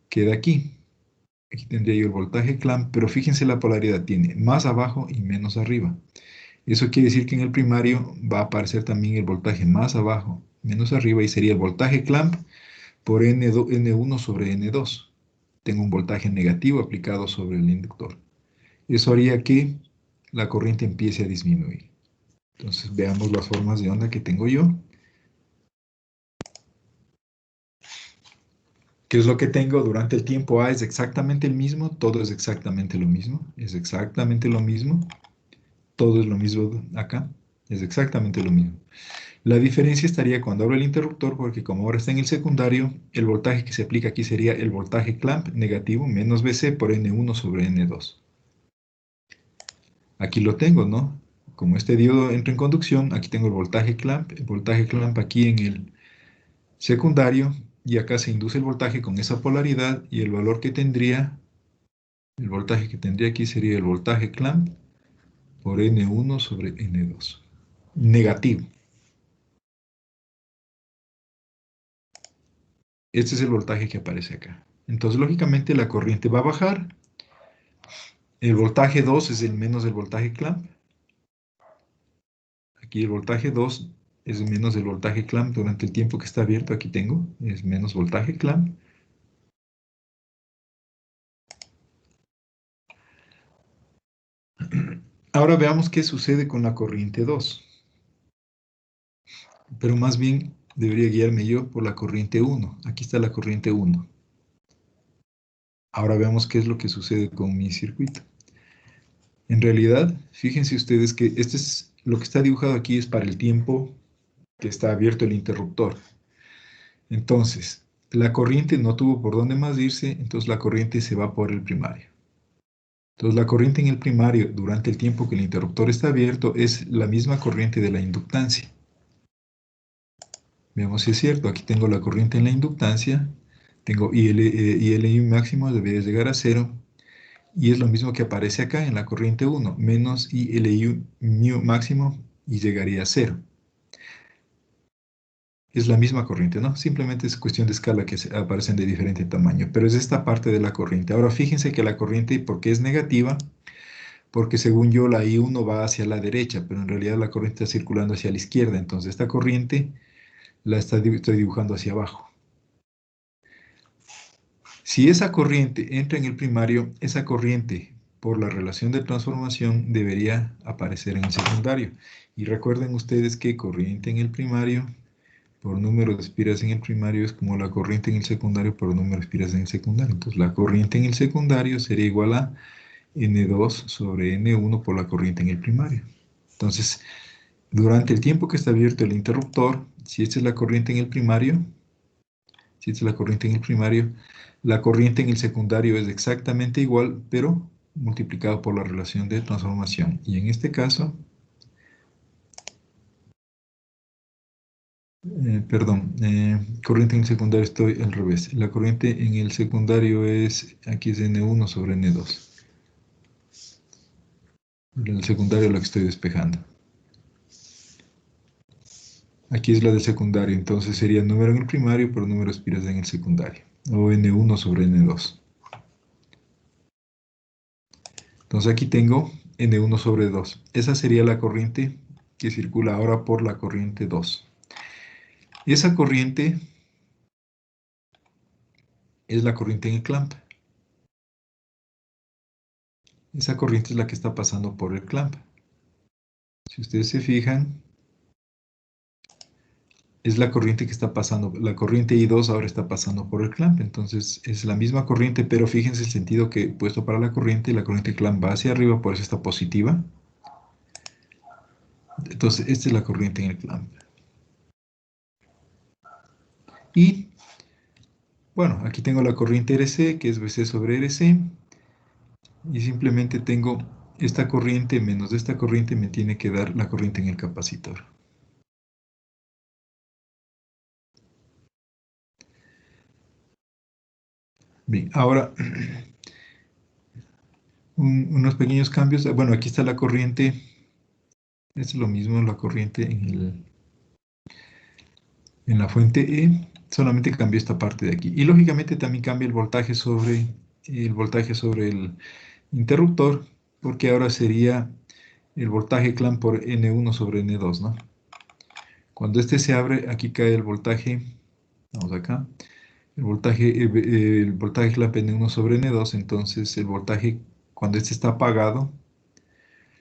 queda aquí. Aquí tendría yo el voltaje clamp, pero fíjense la polaridad, tiene más abajo y menos arriba. Eso quiere decir que en el primario va a aparecer también el voltaje más abajo, menos arriba, y sería el voltaje clamp por N1 sobre N2. Tengo un voltaje negativo aplicado sobre el inductor. Eso haría que la corriente empiece a disminuir. Entonces veamos las formas de onda que tengo yo. ¿Qué es lo que tengo durante el tiempo A? Es exactamente el mismo, todo es exactamente lo mismo, es exactamente lo mismo. Todo es lo mismo acá, es exactamente lo mismo. La diferencia estaría cuando abro el interruptor, porque como ahora está en el secundario, el voltaje que se aplica aquí sería el voltaje clamp negativo menos BC por N1 sobre N2. Aquí lo tengo, ¿no? Como este diodo entra en conducción, aquí tengo el voltaje clamp aquí en el secundario, y acá se induce el voltaje con esa polaridad, y el valor que tendría, el voltaje que tendría aquí sería el voltaje clamp por N1 sobre N2. Negativo. Este es el voltaje que aparece acá. Entonces, lógicamente, la corriente va a bajar. El voltaje 2 es el menos del voltaje clamp. Aquí el voltaje 2 es menos del voltaje clamp durante el tiempo que está abierto. Aquí tengo, es menos voltaje clamp. Ahora veamos qué sucede con la corriente 2. Pero más bien debería guiarme yo por la corriente 1. Aquí está la corriente 1. Ahora veamos qué es lo que sucede con mi circuito. En realidad, fíjense ustedes que este es lo que está dibujado aquí es para el tiempo que está abierto el interruptor. Entonces, la corriente no tuvo por dónde más irse, entonces la corriente se va por el primario. Entonces, la corriente en el primario durante el tiempo que el interruptor está abierto es la misma corriente de la inductancia. Veamos si es cierto. Aquí tengo la corriente en la inductancia, tengo ILI máximo debería llegar a 0, y es lo mismo que aparece acá en la corriente 1, menos ILI mu máximo y llegaría a 0. Es la misma corriente, ¿no? Simplemente es cuestión de escala que aparecen de diferente tamaño, pero es esta parte de la corriente. Ahora fíjense que la corriente, ¿por qué es negativa? Porque según yo la I1 va hacia la derecha, pero en realidad la corriente está circulando hacia la izquierda, entonces esta corriente la estoy dibujando hacia abajo. Si esa corriente entra en el primario, esa corriente, por la relación de transformación, debería aparecer en el secundario. Y recuerden ustedes que corriente en el primario por número de espiras en el primario es como la corriente en el secundario por número de espiras en el secundario. Entonces la corriente en el secundario sería igual a N2 sobre N1 por la corriente en el primario. Entonces, durante el tiempo que está abierto el interruptor, si esta es la corriente en el primario, si esta es la corriente en el primario, la corriente en el secundario es exactamente igual, pero multiplicado por la relación de transformación. Y en este caso, corriente en el secundario estoy al revés. La corriente en el secundario aquí es N1 sobre N2. En el secundario la que estoy despejando. Aquí es la del secundario, entonces sería número en el primario por número de espiras en el secundario. O N1 sobre N2. Entonces aquí tengo N1 sobre 2. Esa sería la corriente que circula ahora por la corriente 2. Esa corriente es la corriente en el clamp. Esa corriente es la que está pasando por el clamp. Si ustedes se fijan, es la corriente que está pasando, la corriente I2 ahora está pasando por el clamp, entonces es la misma corriente, pero fíjense el sentido que he puesto para la corriente clamp va hacia arriba, por eso está positiva. Entonces, esta es la corriente en el clamp. Y, bueno, aquí tengo la corriente RC, que es BC sobre RC, y simplemente tengo esta corriente menos esta corriente me tiene que dar la corriente en el capacitor. Bien, ahora unos pequeños cambios. Bueno, aquí está la corriente. Es lo mismo la corriente en la fuente E. Solamente cambió esta parte de aquí. Y lógicamente también cambia el voltaje sobre el interruptor, porque ahora sería el voltaje clamp por N1 sobre N2, ¿no? Cuando este se abre, aquí cae el voltaje. Vamos acá. El voltaje clamp N1 sobre N2, entonces el voltaje, cuando este está apagado,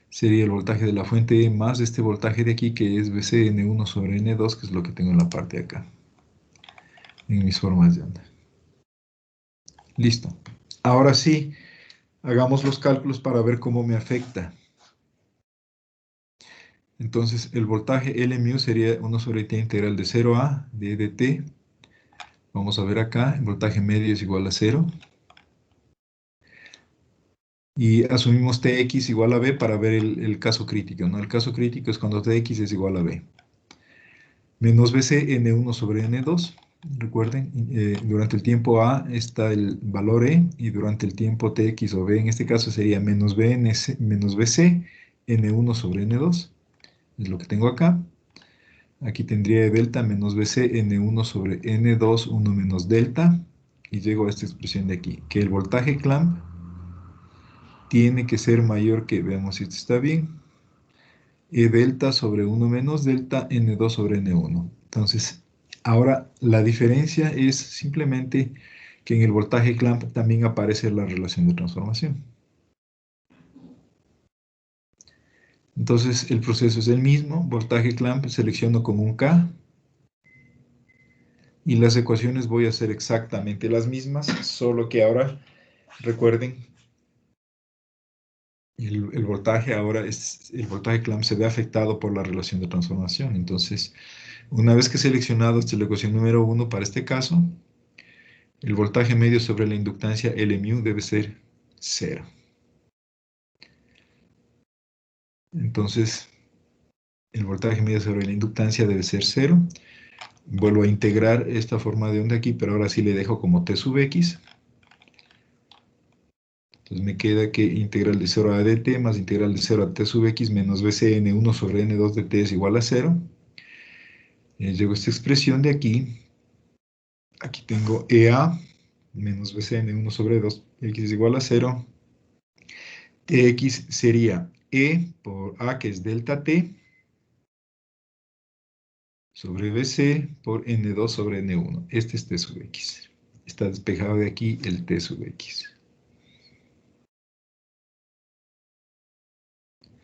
sería el voltaje de la fuente E más este voltaje de aquí, que es BCN1 sobre N2, que es lo que tengo en la parte de acá, en mis formas de onda. Listo. Ahora sí, hagamos los cálculos para ver cómo me afecta. Entonces, el voltaje L mu sería 1 sobre T integral de 0 a d dt. Vamos a ver acá, el voltaje medio es igual a 0. Y asumimos Tx igual a B para ver el caso crítico, ¿no? El caso crítico es cuando Tx es igual a B. Menos BC N1 sobre N2. Recuerden, durante el tiempo A está el valor E y durante el tiempo Tx o B, en este caso sería menos BC N1 sobre N2. Es lo que tengo acá. Aquí tendría delta menos BC N1 sobre N2, 1 menos delta. Y llego a esta expresión de aquí, que el voltaje clamp tiene que ser mayor que, veamos si esto está bien, E delta sobre 1 menos delta N2 sobre N1. Entonces, ahora la diferencia es simplemente que en el voltaje clamp también aparece la relación de transformación. Entonces el proceso es el mismo, voltaje clamp selecciono con un K y las ecuaciones voy a hacer exactamente las mismas, solo que ahora recuerden el voltaje ahora es, el voltaje clamp se ve afectado por la relación de transformación. Entonces, una vez que he seleccionado esta es la ecuación número 1 para este caso, el voltaje medio sobre la inductancia L mu debe ser 0. Entonces, el voltaje medio sobre la inductancia debe ser 0. Vuelvo a integrar esta forma de onda aquí, pero ahora sí le dejo como T sub X. Entonces me queda que integral de 0 a dt más integral de 0 a T sub X menos BCN1 sobre N2 de T es igual a 0. Llego a esta expresión de aquí. Aquí tengo EA menos BCN1 sobre 2X es igual a 0. TX sería E por A, que es delta T, sobre BC por N2 sobre N1. Este es T sub X. Está despejado de aquí el T sub X.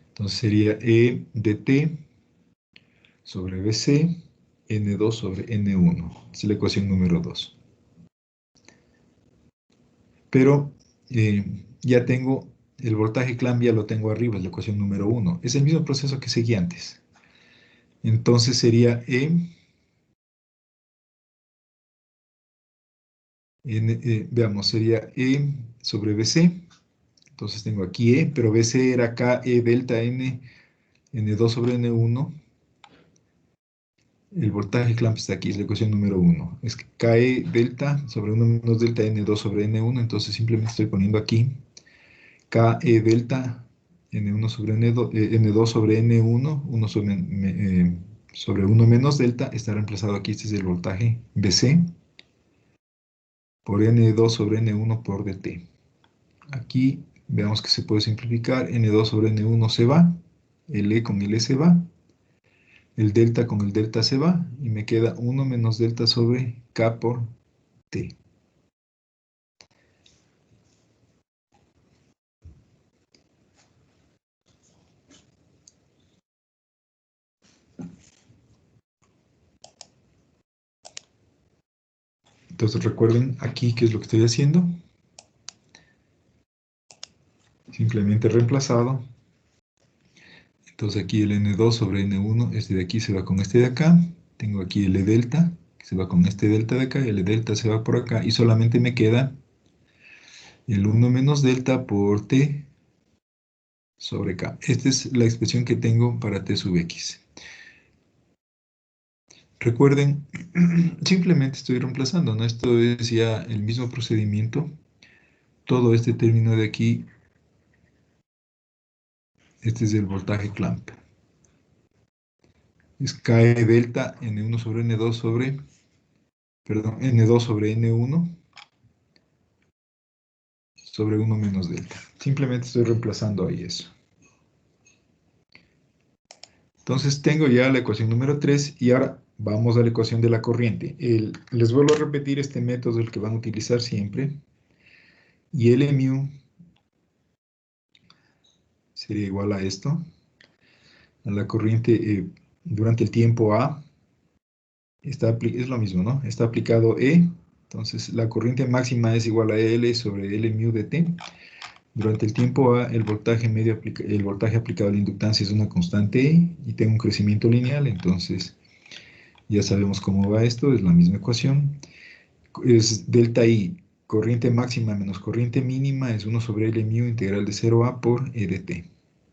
Entonces sería E de T sobre BC, N2 sobre N1. Es la ecuación número 2. Pero ya tengo el voltaje clamp, ya lo tengo arriba, es la ecuación número 1. Es el mismo proceso que seguí antes. Entonces sería veamos, sería E sobre BC. Entonces tengo aquí E, pero BC era K, E delta N, N2 sobre N1. El voltaje clamp está aquí, es la ecuación número 1. Es que KE delta sobre 1 menos delta N2 sobre N1. Entonces simplemente estoy poniendo aquí KE delta N1 sobre N2, N2 sobre N1, 1 sobre 1 menos delta, está reemplazado aquí. Este es el voltaje BC por N2 sobre N1 por dt. Aquí veamos que se puede simplificar. N2 sobre N1 se va, el E con el E se va, el delta con el delta se va, y me queda 1 menos delta sobre K por T. Entonces recuerden aquí qué es lo que estoy haciendo. Simplemente reemplazado. Entonces aquí el N2 sobre N1, este de aquí se va con este de acá. Tengo aquí el E delta, que se va con este delta de acá, el E delta se va por acá, y solamente me queda el 1 menos delta por T sobre K. Esta es la expresión que tengo para T sub X. Recuerden, simplemente estoy reemplazando, ¿no? Esto es ya el mismo procedimiento. Todo este término de aquí, este es el voltaje clamp. Es KE delta N1 sobre N2 sobre, perdón, N2 sobre N1 sobre 1 menos delta. Simplemente estoy reemplazando ahí eso. Entonces tengo ya la ecuación número 3 y ahora vamos a la ecuación de la corriente. Les vuelvo a repetir este método, el que van a utilizar siempre. Y L mu sería igual a esto, a la corriente durante el tiempo A. Es lo mismo, ¿no? Está aplicado E, entonces la corriente máxima es igual a L sobre L mu de T. Durante el tiempo A, el voltaje medio el voltaje aplicado a la inductancia es una constante E y tengo un crecimiento lineal, entonces ya sabemos cómo va esto, es la misma ecuación. Es delta I, corriente máxima menos corriente mínima, es 1 sobre L mu integral de 0 a por E de T.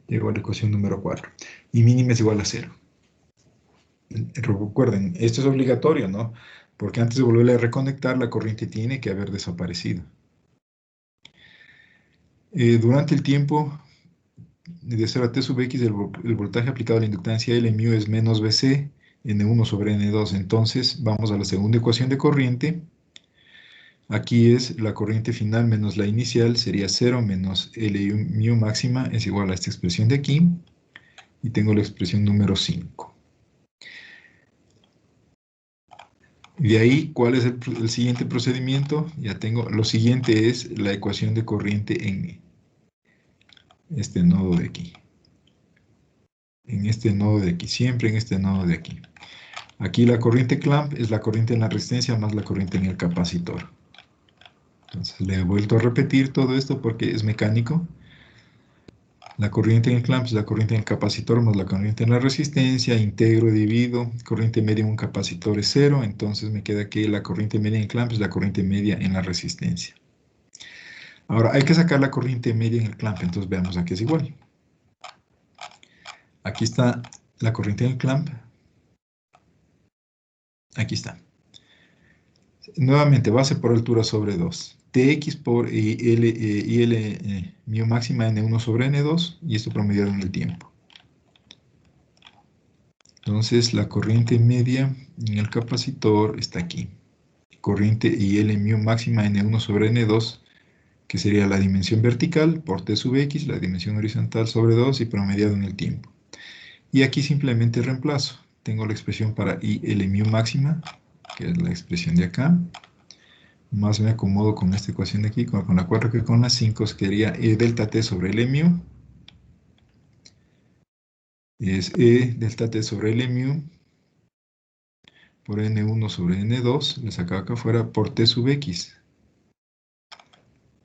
Llego a la ecuación número 4. Y mínima es igual a 0. Recuerden, esto es obligatorio, ¿no? Porque antes de volverle a reconectar, la corriente tiene que haber desaparecido. Durante el tiempo de 0 a T sub X, el voltaje aplicado a la inductancia L mu es menos BC N1 sobre N2. Entonces, vamos a la segunda ecuación de corriente. Aquí es la corriente final menos la inicial, sería 0 menos L mu máxima es igual a esta expresión de aquí. Y tengo la expresión número 5. De ahí, ¿cuál es el siguiente procedimiento? Ya tengo, lo siguiente es la ecuación de corriente en este nodo de aquí. En este nodo de aquí, siempre en este nodo de aquí. Aquí la corriente clamp es la corriente en la resistencia más la corriente en el capacitor. Entonces le he vuelto a repetir todo esto porque es mecánico. La corriente en el clamp es la corriente en el capacitor más la corriente en la resistencia, integro, divido, corriente media en un capacitor es 0, entonces me queda que la corriente media en el clamp es la corriente media en la resistencia. Ahora hay que sacar la corriente media en el clamp, entonces veamos aquí es igual. Aquí está la corriente en el clamp, aquí está. Nuevamente, base por altura sobre 2. Tx por IL mu máxima N1 sobre N2, y esto promediado en el tiempo. Entonces, la corriente media en el capacitor está aquí. Corriente IL mu máxima N1 sobre N2, que sería la dimensión vertical por T sub X, la dimensión horizontal sobre 2 y promediado en el tiempo. Y aquí simplemente reemplazo. Tengo la expresión para IL mu máxima, que es la expresión de acá. Más me acomodo con esta ecuación de aquí, con la 4 que con la 5, sería E delta T sobre L mu. Es E delta T sobre L mu por N1 sobre N2, le sacaba acá afuera, por T sub X.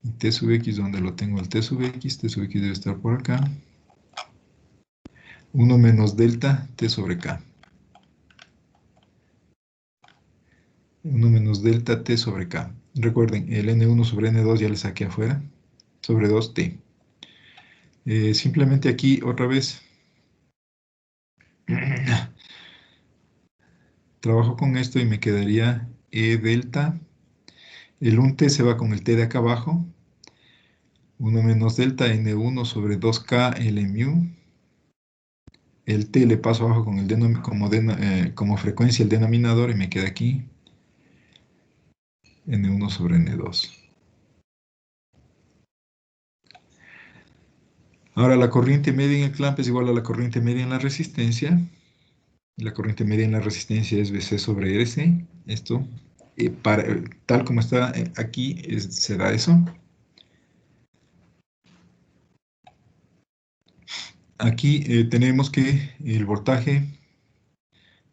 Y T sub X, donde lo tengo el T sub X debe estar por acá. 1 menos delta T sobre K. 1 menos delta T sobre K. Recuerden, el N1 sobre N2 ya le saqué afuera, sobre 2T. Simplemente aquí, otra vez, trabajo con esto y me quedaría E delta. El 1T se va con el T de acá abajo. 1 menos delta N1 sobre 2K L mu. El T le paso abajo con el como frecuencia el denominador y me queda aquí N1 sobre N2. Ahora la corriente media en el clamp es igual a la corriente media en la resistencia. La corriente media en la resistencia es Vc sobre RC. Esto, tal como está aquí, se da eso. Aquí tenemos que el voltaje,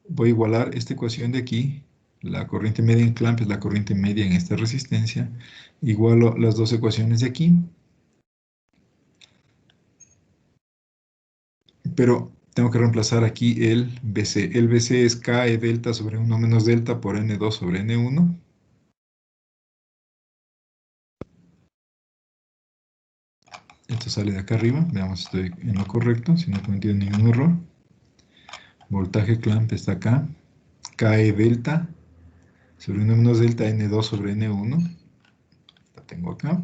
voy a igualar esta ecuación de aquí. La corriente media en clamp es la corriente media en esta resistencia. Igualo las dos ecuaciones de aquí. Pero tengo que reemplazar aquí el BC. El BC es K delta sobre 1 menos delta por N2 sobre N1. Esto sale de acá arriba. Veamos si estoy en lo correcto, si no he cometido ningún error. Voltaje clamp está acá. K delta sobre 1 menos delta N2 sobre N1. La tengo acá.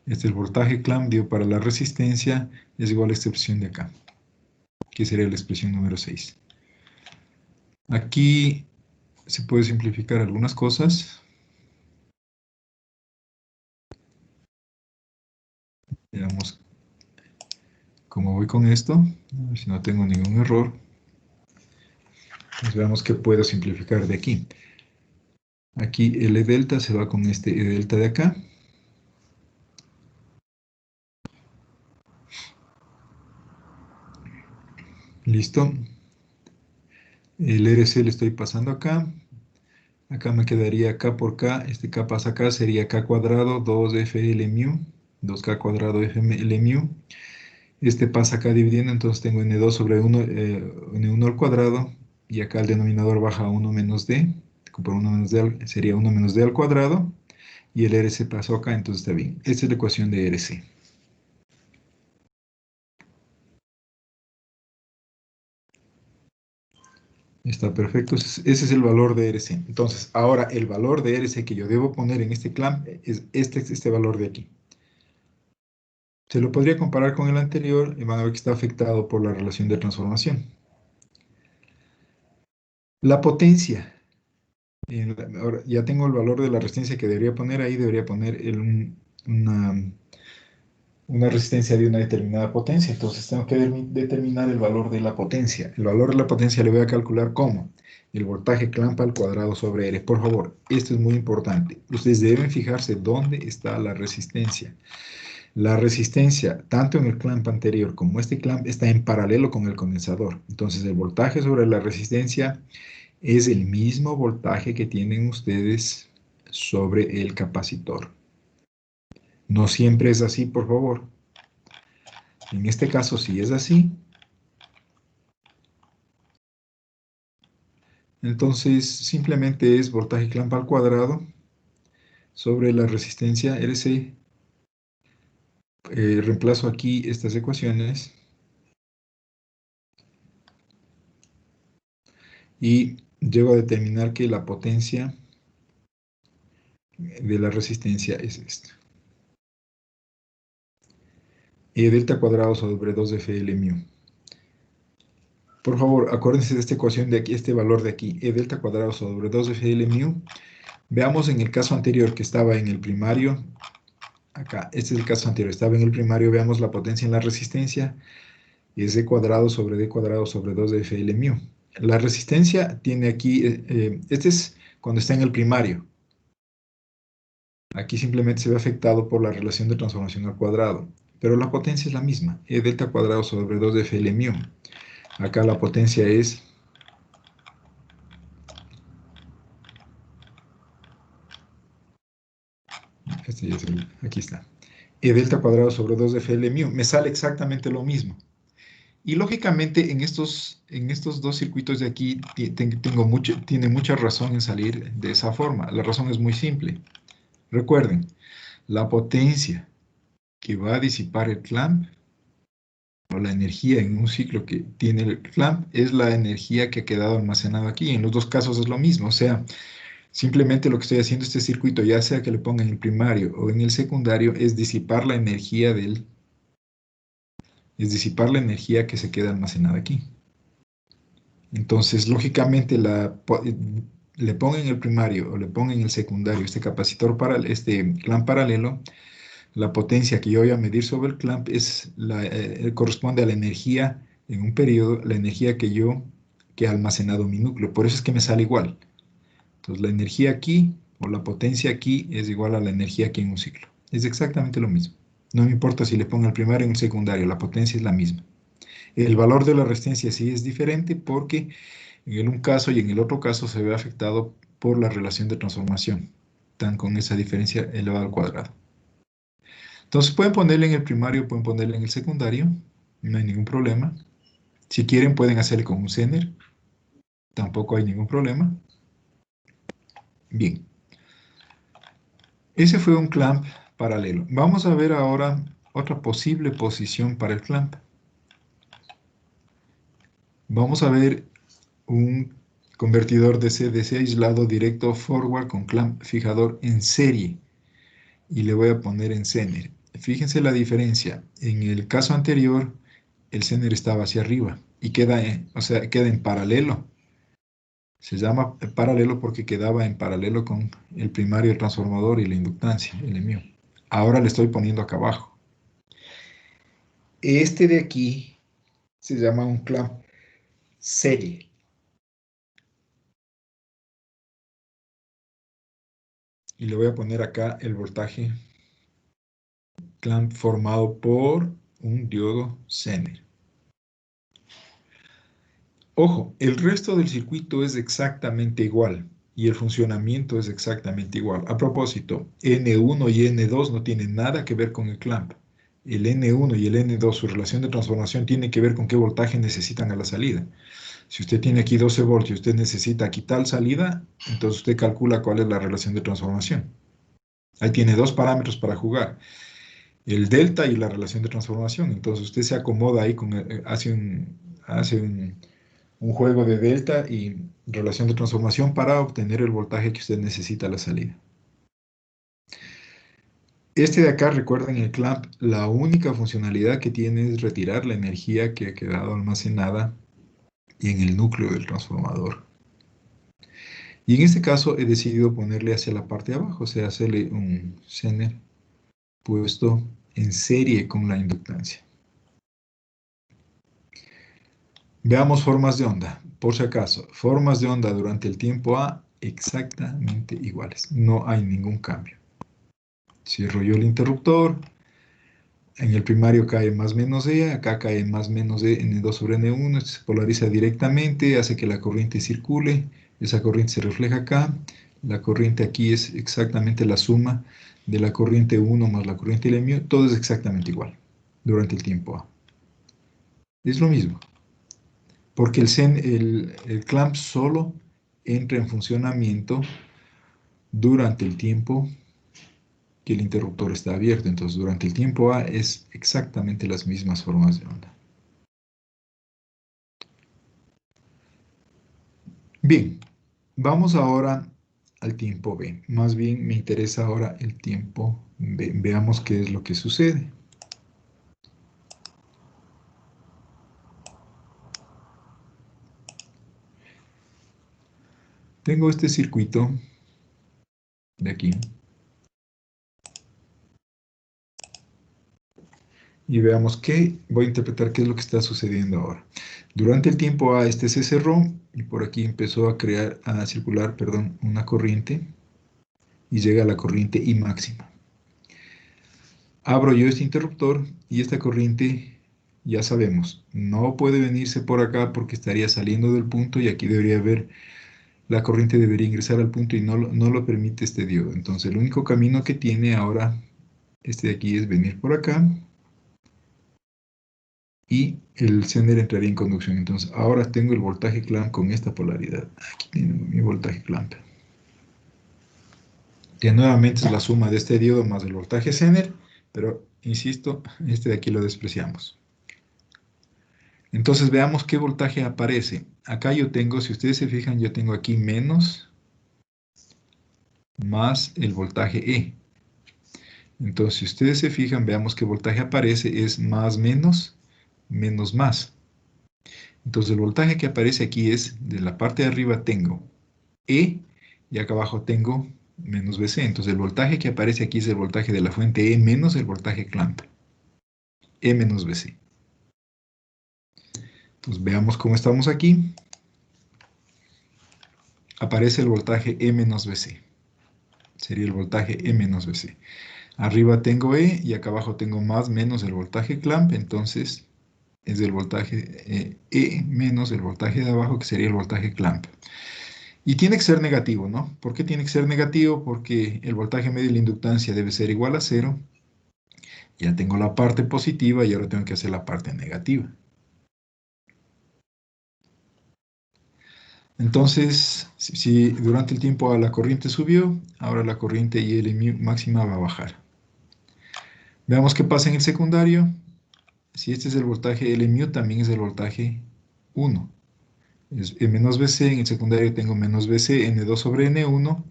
Este es el voltaje clamp, digo, para la resistencia es igual a esta expresión de acá, que sería la expresión número 6. Aquí se puede simplificar algunas cosas. Veamos cómo voy con esto, a ver si no tengo ningún error. Pues veamos qué puedo simplificar de aquí. Aquí L delta se va con este E delta de acá. Listo. El RC le estoy pasando acá. Acá me quedaría K por K. Este K pasa acá, sería K cuadrado 2FL mu. 2K cuadrado FL mu. Este pasa acá dividiendo, entonces tengo N2 sobre 1, N1 al cuadrado. Y acá el denominador baja a 1 menos D. Por 1 menos D sería 1 menos D al cuadrado. Y el RC pasó acá, entonces está bien. Esta es la ecuación de RC. Está perfecto. Ese es el valor de RC. Entonces, ahora el valor de RC que yo debo poner en este clamp es este valor de aquí. Se lo podría comparar con el anterior y van a ver que está afectado por la relación de transformación. La potencia. Ahora ya tengo el valor de la resistencia que debería poner ahí. Debería poner una resistencia de una determinada potencia. Entonces tengo que determinar el valor de la potencia. El valor de la potencia le voy a calcular como el voltaje clamp al cuadrado sobre R. Por favor, esto es muy importante. Ustedes deben fijarse dónde está la resistencia. La resistencia, tanto en el clamp anterior como este clamp, está en paralelo con el condensador. Entonces, el voltaje sobre la resistencia es el mismo voltaje que tienen ustedes sobre el capacitor. No siempre es así, por favor. En este caso sí es así. Entonces, simplemente es voltaje clamp al cuadrado sobre la resistencia RC. Reemplazo aquí estas ecuaciones y llego a determinar que la potencia de la resistencia es esta. E delta cuadrado sobre 2FL mu. Por favor, acuérdense de esta ecuación de aquí, este valor de aquí, E delta cuadrado sobre 2FL mu. Veamos en el caso anterior que estaba en el primario. Acá, este es el caso anterior, estaba en el primario, veamos la potencia en la resistencia, es D cuadrado sobre D cuadrado sobre 2 de FL mu. La resistencia tiene aquí, este es cuando está en el primario. Aquí simplemente se ve afectado por la relación de transformación al cuadrado, pero la potencia es la misma, E delta cuadrado sobre 2 de FL mu. Acá la potencia es aquí está. E delta cuadrado sobre 2 de FL mu. Me sale exactamente lo mismo. Y lógicamente en estos dos circuitos de aquí tiene mucha razón en salir de esa forma. La razón es muy simple. Recuerden, la potencia que va a disipar el clamp, o la energía en un ciclo que tiene el clamp, es la energía que ha quedado almacenada aquí. En los dos casos es lo mismo. O sea, simplemente lo que estoy haciendo este circuito, ya sea que le ponga en el primario o en el secundario, es disipar la energía es disipar la energía que se queda almacenada aquí. Entonces, lógicamente, le pongo en el primario o le pongo en el secundario este capacitor para este clamp paralelo, la potencia que yo voy a medir sobre el clamp corresponde a la energía en un periodo, la energía que ha almacenado mi núcleo. Por eso es que me sale igual. Entonces, la energía aquí o la potencia aquí es igual a la energía aquí en un ciclo. Es exactamente lo mismo. No me importa si le pongo el primario o en el secundario, la potencia es la misma. El valor de la resistencia sí es diferente porque en un caso y en el otro caso se ve afectado por la relación de transformación, tan con esa diferencia elevada al cuadrado. Entonces pueden ponerle en el primario, pueden ponerle en el secundario, no hay ningún problema. Si quieren pueden hacerle con un Zener, tampoco hay ningún problema. Bien, ese fue un clamp paralelo. Vamos a ver ahora otra posible posición para el clamp. Vamos a ver un convertidor DC-DC aislado directo forward con clamp fijador en serie. Y le voy a poner en Zener. Fíjense la diferencia. En el caso anterior, el Zener estaba hacia arriba y queda en paralelo. Se llama paralelo porque quedaba en paralelo con el primario del transformador y la inductancia, el mío. Ahora le estoy poniendo acá abajo. Este de aquí se llama un clamp serie. Y le voy a poner acá el voltaje clamp formado por un diodo Zener. Ojo, el resto del circuito es exactamente igual y el funcionamiento es exactamente igual. A propósito, N1 y N2 no tienen nada que ver con el clamp. El N1 y el N2, su relación de transformación tiene que ver con qué voltaje necesitan a la salida. Si usted tiene aquí 12 voltios y usted necesita aquí tal salida, entonces usted calcula cuál es la relación de transformación. Ahí tiene dos parámetros para jugar, el delta y la relación de transformación. Entonces usted se acomoda ahí, hace un juego de delta y relación de transformación para obtener el voltaje que usted necesita a la salida. Este de acá, recuerden, el clamp, la única funcionalidad que tiene es retirar la energía que ha quedado almacenada en el núcleo del transformador. Y en este caso he decidido ponerle hacia la parte de abajo, o sea, hacerle un Zener puesto en serie con la inductancia. Veamos formas de onda. Por si acaso, formas de onda durante el tiempo A exactamente iguales. No hay ningún cambio. Cierro yo el interruptor. En el primario cae más menos E, acá cae más menos E, N2 sobre N1, esto se polariza directamente, hace que la corriente circule, esa corriente se refleja acá, la corriente aquí es exactamente la suma de la corriente 1 más la corriente L mu, todo es exactamente igual durante el tiempo A. Es lo mismo, porque el clamp solo entra en funcionamiento durante el tiempo que el interruptor está abierto. Entonces, durante el tiempo A es exactamente las mismas formas de onda. Bien, vamos ahora al tiempo B. Más bien me interesa ahora el tiempo B. Veamos qué es lo que sucede. Tengo este circuito de aquí. Y veamos qué, voy a interpretar qué es lo que está sucediendo ahora. Durante el tiempo A este se cerró y por aquí empezó a circular, perdón, una corriente y llega a la corriente I máxima. Abro yo este interruptor y esta corriente, ya sabemos, no puede venirse por acá porque estaría saliendo del punto y aquí debería haber, la corriente debería ingresar al punto y no lo permite este diodo. Entonces el único camino que tiene ahora este de aquí es venir por acá y el sender entraría en conducción. Entonces ahora tengo el voltaje clamp con esta polaridad. Aquí tengo mi voltaje clamp. Que nuevamente es la suma de este diodo más el voltaje Zener, pero insisto, este de aquí lo despreciamos. Entonces veamos qué voltaje aparece. Acá yo tengo, si ustedes se fijan, yo tengo aquí menos más el voltaje E. Entonces, si ustedes se fijan, veamos qué voltaje aparece, es más menos, menos más. Entonces, el voltaje que aparece aquí es, de la parte de arriba tengo E, y acá abajo tengo menos Vc. Entonces, el voltaje que aparece aquí es el voltaje de la fuente E menos el voltaje clamp. E menos Vc. Entonces, veamos cómo estamos aquí. Aparece el voltaje E menos Vc. Sería el voltaje E menos Vc. Arriba tengo E y acá abajo tengo más menos el voltaje clamp, entonces es el voltaje E menos el voltaje de abajo, que sería el voltaje clamp. Y tiene que ser negativo, ¿no? ¿Por qué tiene que ser negativo? Porque el voltaje medio de la inductancia debe ser igual a 0. Ya tengo la parte positiva y ahora tengo que hacer la parte negativa. Entonces, si durante el tiempo la corriente subió, ahora la corriente IL máxima va a bajar. Veamos qué pasa en el secundario. Si este es el voltaje L mu, también es el voltaje 1. Es menos Vc, en el secundario tengo menos Vc, N2 sobre N1.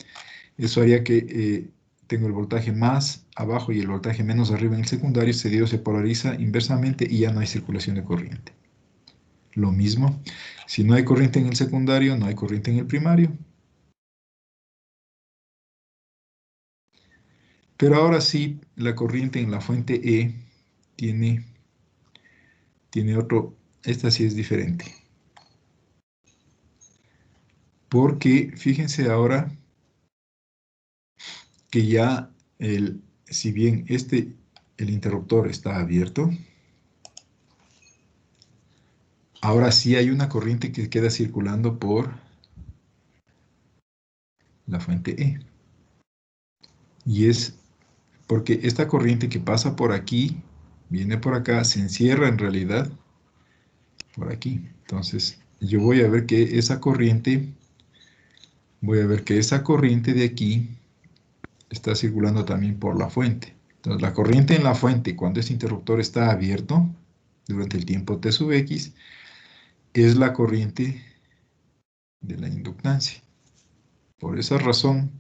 Eso haría que tengo el voltaje más abajo y el voltaje menos arriba en el secundario. Este diodo se polariza inversamente y ya no hay circulación de corriente. Lo mismo, si no hay corriente en el secundario, no hay corriente en el primario. Pero ahora sí, la corriente en la fuente E tiene otro, esta sí es diferente. Porque fíjense ahora que ya si bien el interruptor está abierto, ahora sí hay una corriente que queda circulando por la fuente E. Y es porque esta corriente que pasa por aquí, viene por acá, se encierra en realidad por aquí. Entonces, yo voy a ver que esa corriente, de aquí está circulando también por la fuente. Entonces, la corriente en la fuente, cuando este interruptor está abierto, durante el tiempo T sub X, es la corriente de la inductancia. Por esa razón,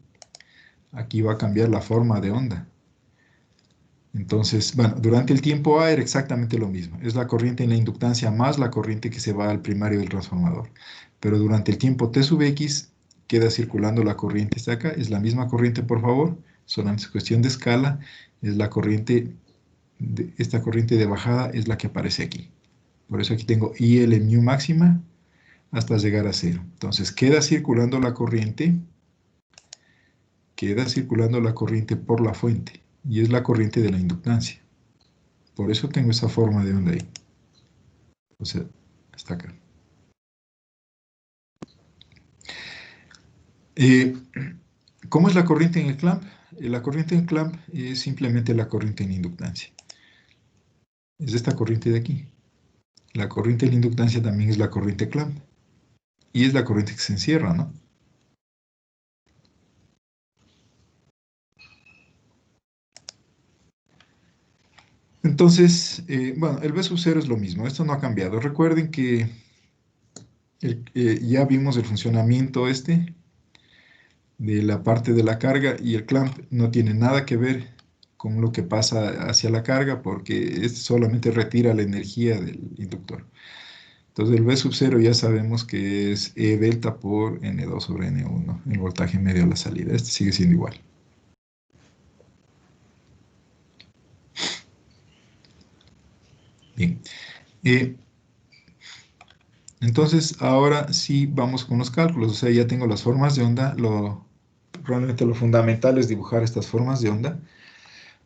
aquí va a cambiar la forma de onda. Entonces, bueno, durante el tiempo A era exactamente lo mismo. Es la corriente en la inductancia más la corriente que se va al primario del transformador. Pero durante el tiempo T sub X queda circulando la corriente. Está acá, es la misma corriente, por favor. Solamente es cuestión de escala. Es la corriente, esta corriente de bajada es la que aparece aquí. Por eso aquí tengo IL mu máxima hasta llegar a 0. Entonces queda circulando la corriente por la fuente y es la corriente de la inductancia. Por eso tengo esa forma de onda ahí. O sea, hasta acá. Eh, ¿Cómo es la corriente en el clamp? La corriente en el clamp es simplemente la corriente en inductancia. Es esta corriente de aquí. La corriente en inductancia también es la corriente clamp. Y es la corriente que se encierra, ¿no? Entonces, bueno, el V sub 0 es lo mismo. Esto no ha cambiado. Recuerden que ya vimos el funcionamiento este de la parte de la carga y el clamp no tiene nada que ver con lo que pasa hacia la carga porque este solamente retira la energía del inductor. Entonces el V sub 0 ya sabemos que es E delta por N2 sobre N1, el voltaje medio a la salida. Este sigue siendo igual. Bien. Eh, entonces ahora sí vamos con los cálculos. O sea, ya tengo las formas de onda. Realmente lo fundamental es dibujar estas formas de onda.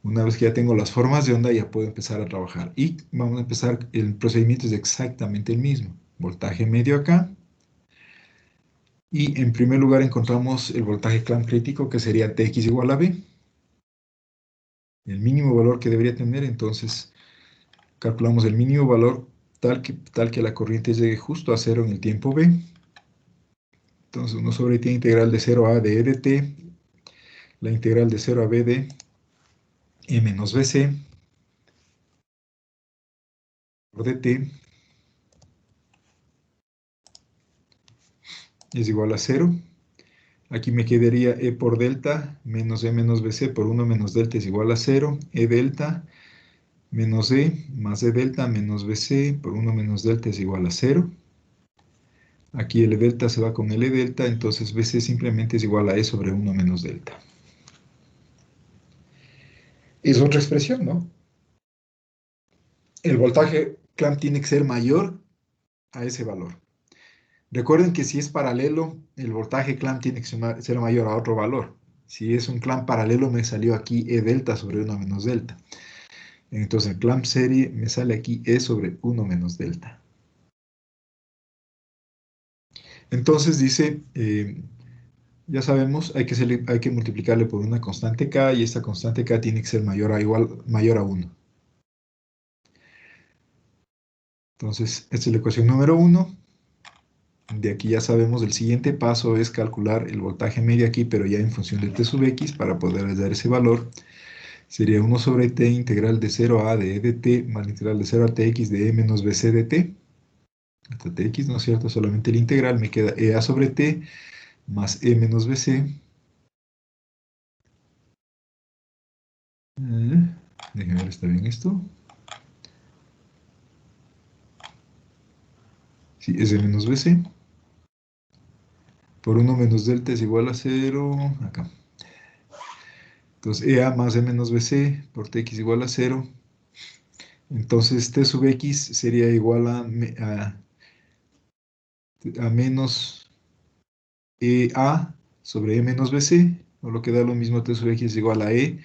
Una vez que ya tengo las formas de onda, ya puedo empezar a trabajar. Y vamos a empezar, el procedimiento es exactamente el mismo. Voltaje medio acá. Y en primer lugar encontramos el voltaje clamp crítico, que sería Tx igual a B. El mínimo valor que debería tener, entonces calculamos el mínimo valor tal que la corriente llegue justo a cero en el tiempo B. Entonces 1 sobre T integral de 0 a de E de T, la integral de 0 a B de E menos BC por dt es igual a 0. Aquí me quedaría E por delta menos E menos BC por 1 menos delta es igual a 0. E delta menos E más E delta menos BC por 1 menos delta es igual a 0. Aquí el E delta se va con el E delta, entonces BC simplemente es igual a E sobre 1 menos delta. Es otra expresión, ¿no? El voltaje clamp tiene que ser mayor a ese valor. Recuerden que si es paralelo, el voltaje clamp tiene que ser mayor a otro valor. Si es un clamp paralelo, me salió aquí E delta sobre 1 menos delta. Entonces el clamp serie me sale aquí E sobre 1 menos delta. Entonces dice, ya sabemos, hay que multiplicarle por una constante K y esta constante K tiene que ser mayor a 1. Entonces, esta es la ecuación número 1. De aquí ya sabemos, el siguiente paso es calcular el voltaje medio aquí, pero ya en función de T sub X para poder hallar ese valor. Sería 1 sobre T integral de 0 a de E de T más la integral de 0 a Tx de E menos BC de T. Hasta Tx, ¿no es cierto? Solamente el integral me queda EA sobre T más E menos BC. Déjenme ver, ¿está bien esto? Sí, es E menos BC. Por 1 menos delta es igual a 0. Acá. Entonces, EA más E menos BC por Tx igual a 0. Entonces, T sub X sería igual a menos EA sobre E menos BC, o lo que da lo mismo T sub X es igual a E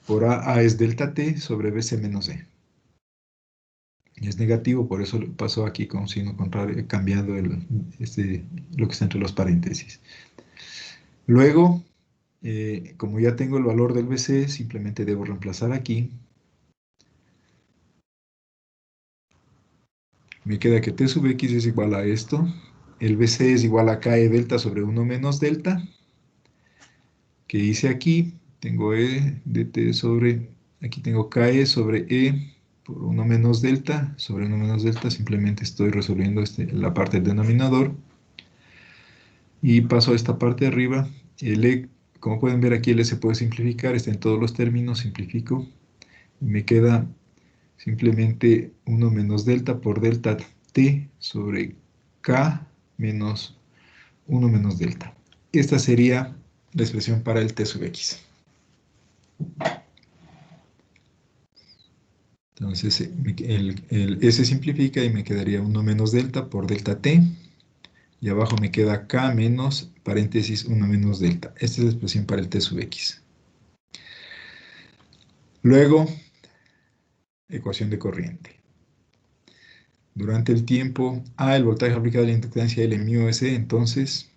por A es delta T sobre BC menos E. Y es negativo, por eso pasó aquí con signo contrario, cambiando lo que está entre los paréntesis. Luego, como ya tengo el valor del BC, simplemente debo reemplazar aquí. Me queda que T sub X es igual a esto. El BC es igual a KE delta sobre 1 menos delta. Que hice aquí. Tengo E de T sobre, aquí tengo KE sobre E por 1 menos delta. Sobre 1 menos delta simplemente estoy resolviendo la parte del denominador. Y paso a esta parte de arriba. El E, como pueden ver aquí, el E se puede simplificar. Está en todos los términos. Simplifico. Y me queda simplemente 1 menos delta por delta T sobre K menos 1 menos delta. Esta sería la expresión para el T sub X. Entonces el S simplifica y me quedaría 1 menos delta por delta T. Y abajo me queda K menos, paréntesis, 1 menos delta. Esta es la expresión para el T sub X. Luego, ecuación de corriente. Durante el tiempo, el voltaje aplicado a la inductancia L mu S, entonces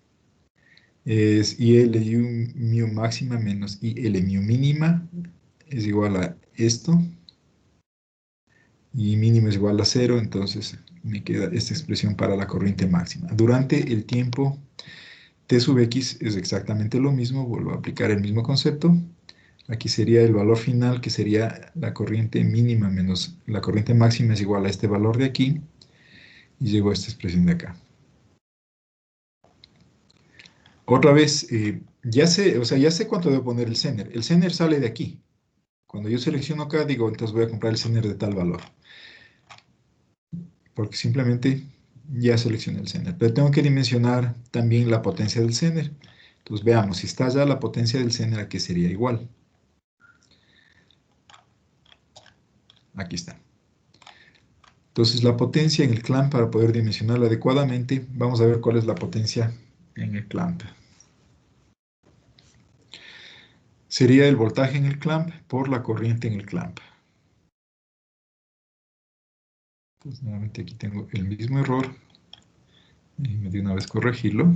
es IL mu máxima menos IL mu mínima es igual a esto, y mínimo es igual a 0, entonces me queda esta expresión para la corriente máxima. Durante el tiempo, T sub X es exactamente lo mismo, vuelvo a aplicar el mismo concepto. Aquí sería el valor final, que sería la corriente mínima menos la corriente máxima es igual a este valor de aquí, y llego a esta expresión de acá. Otra vez, ya sé, o sea, ya sé cuánto debo poner el Zener. El Zener sale de aquí. Cuando yo selecciono acá, digo, entonces voy a comprar el Zener de tal valor. Porque simplemente ya seleccioné el Zener. Pero tengo que dimensionar también la potencia del Zener. Entonces veamos, si está ya la potencia del Zener, ¿a qué sería igual? Aquí está. Entonces la potencia en el clamp, para poder dimensionarla adecuadamente, vamos a ver cuál es la potencia en el clamp. Sería el voltaje en el clamp por la corriente en el clamp. Pues nuevamente aquí tengo el mismo error. Déjenme de una vez corregirlo.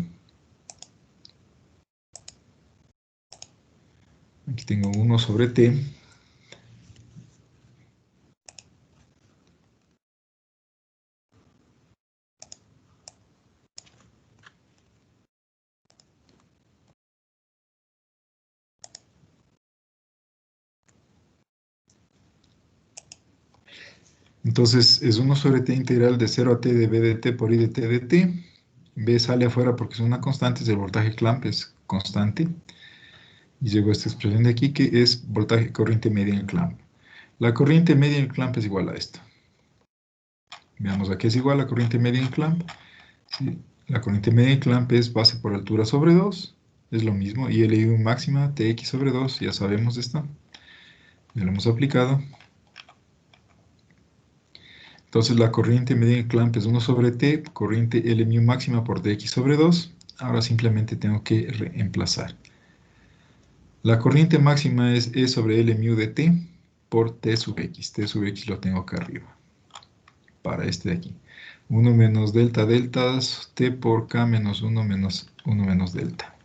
Aquí tengo 1 sobre T. Entonces es 1 sobre T integral de 0 a T de B de T por I de T de T. B sale afuera porque es una constante, es el voltaje clamp, es constante. Y llego a esta expresión de aquí, que es voltaje corriente media en el clamp. La corriente media en el clamp es igual a esto. Veamos a qué es igual la corriente media en clamp. Sí, la corriente media en clamp es base por altura sobre 2. Es lo mismo. Y LU máxima, TX sobre 2. Ya sabemos esto. Ya lo hemos aplicado. Entonces la corriente media en clamp es 1 sobre T, corriente L mu máxima por TX sobre 2. Ahora simplemente tengo que reemplazar. La corriente máxima es E sobre L mu de T por T sub X. T sub X lo tengo acá arriba, para este de aquí. 1 menos delta deltas, T por K menos 1 menos 1 menos delta.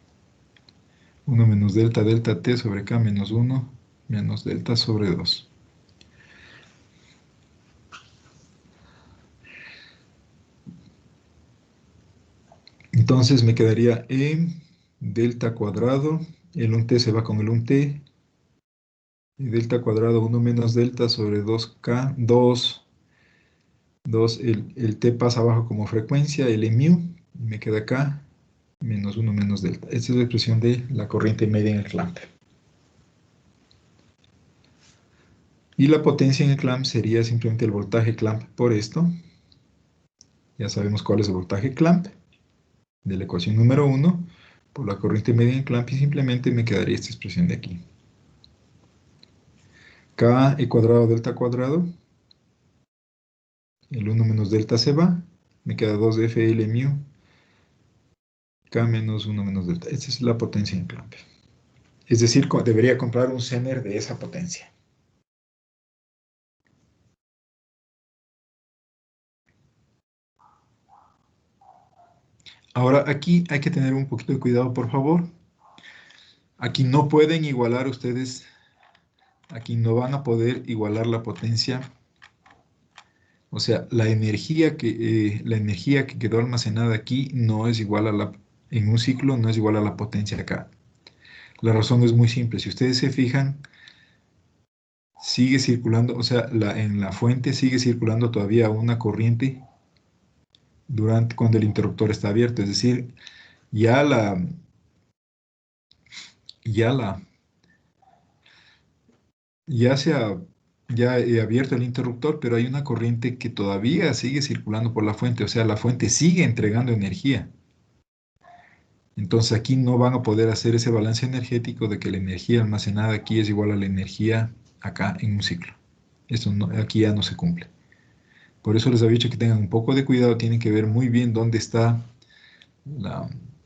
1 menos delta delta T sobre K menos 1 menos delta sobre 2. Entonces me quedaría E delta cuadrado, el 1t se va con el 1t, y delta cuadrado 1 menos delta sobre 2k, 2 el t pasa abajo como frecuencia, el mu, y me queda acá, menos 1 menos delta. Esta es la expresión de la corriente media en el clamp. Y la potencia en el clamp sería simplemente el voltaje clamp por esto. Ya sabemos cuál es el voltaje clamp de la ecuación número 1 por la corriente media en clamp, y simplemente me quedaría esta expresión de aquí. K e cuadrado delta cuadrado, el 1 menos delta se va, me queda 2FL mu, K menos 1 menos delta. Esta es la potencia en clamp. Es decir, debería comprar un Zener de esa potencia. Ahora, aquí hay que tener un poquito de cuidado, por favor. Aquí no pueden igualar ustedes, aquí no van a poder igualar la potencia. O sea, la energía que quedó almacenada aquí no es igual a en un ciclo, no es igual a la potencia acá. La razón es muy simple. Si ustedes se fijan, sigue circulando, o sea, en la fuente sigue circulando todavía una corriente cuando el interruptor está abierto. Es decir, ya la, ya la, ya se ha, ya he abierto el interruptor, pero hay una corriente que todavía sigue circulando por la fuente. O sea, la fuente sigue entregando energía. Entonces aquí no van a poder hacer ese balance energético de que la energía almacenada aquí es igual a la energía acá en un ciclo. Eso no, aquí ya no se cumple. Por eso les había dicho que tengan un poco de cuidado, tienen que ver muy bien dónde está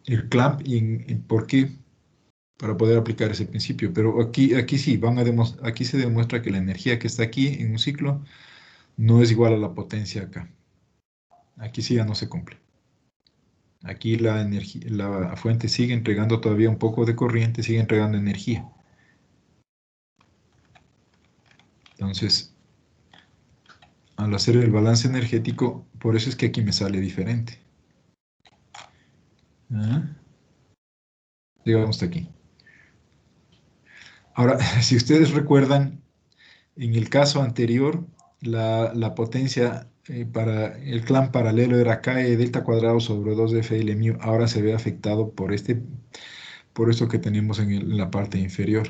el clamp y por qué. para poder aplicar ese principio. Pero aquí sí, aquí se demuestra que la energía que está aquí en un ciclo no es igual a la potencia acá. Aquí sí ya no se cumple. Aquí la fuente sigue entregando todavía un poco de corriente, sigue entregando energía. Entonces, al hacer el balance energético, por eso es que aquí me sale diferente. ¿Ah? Llegamos hasta aquí. Ahora, si ustedes recuerdan, en el caso anterior, la potencia para el clan paralelo era KE delta cuadrado sobre 2FL mu. Ahora se ve afectado por esto que tenemos en la parte inferior.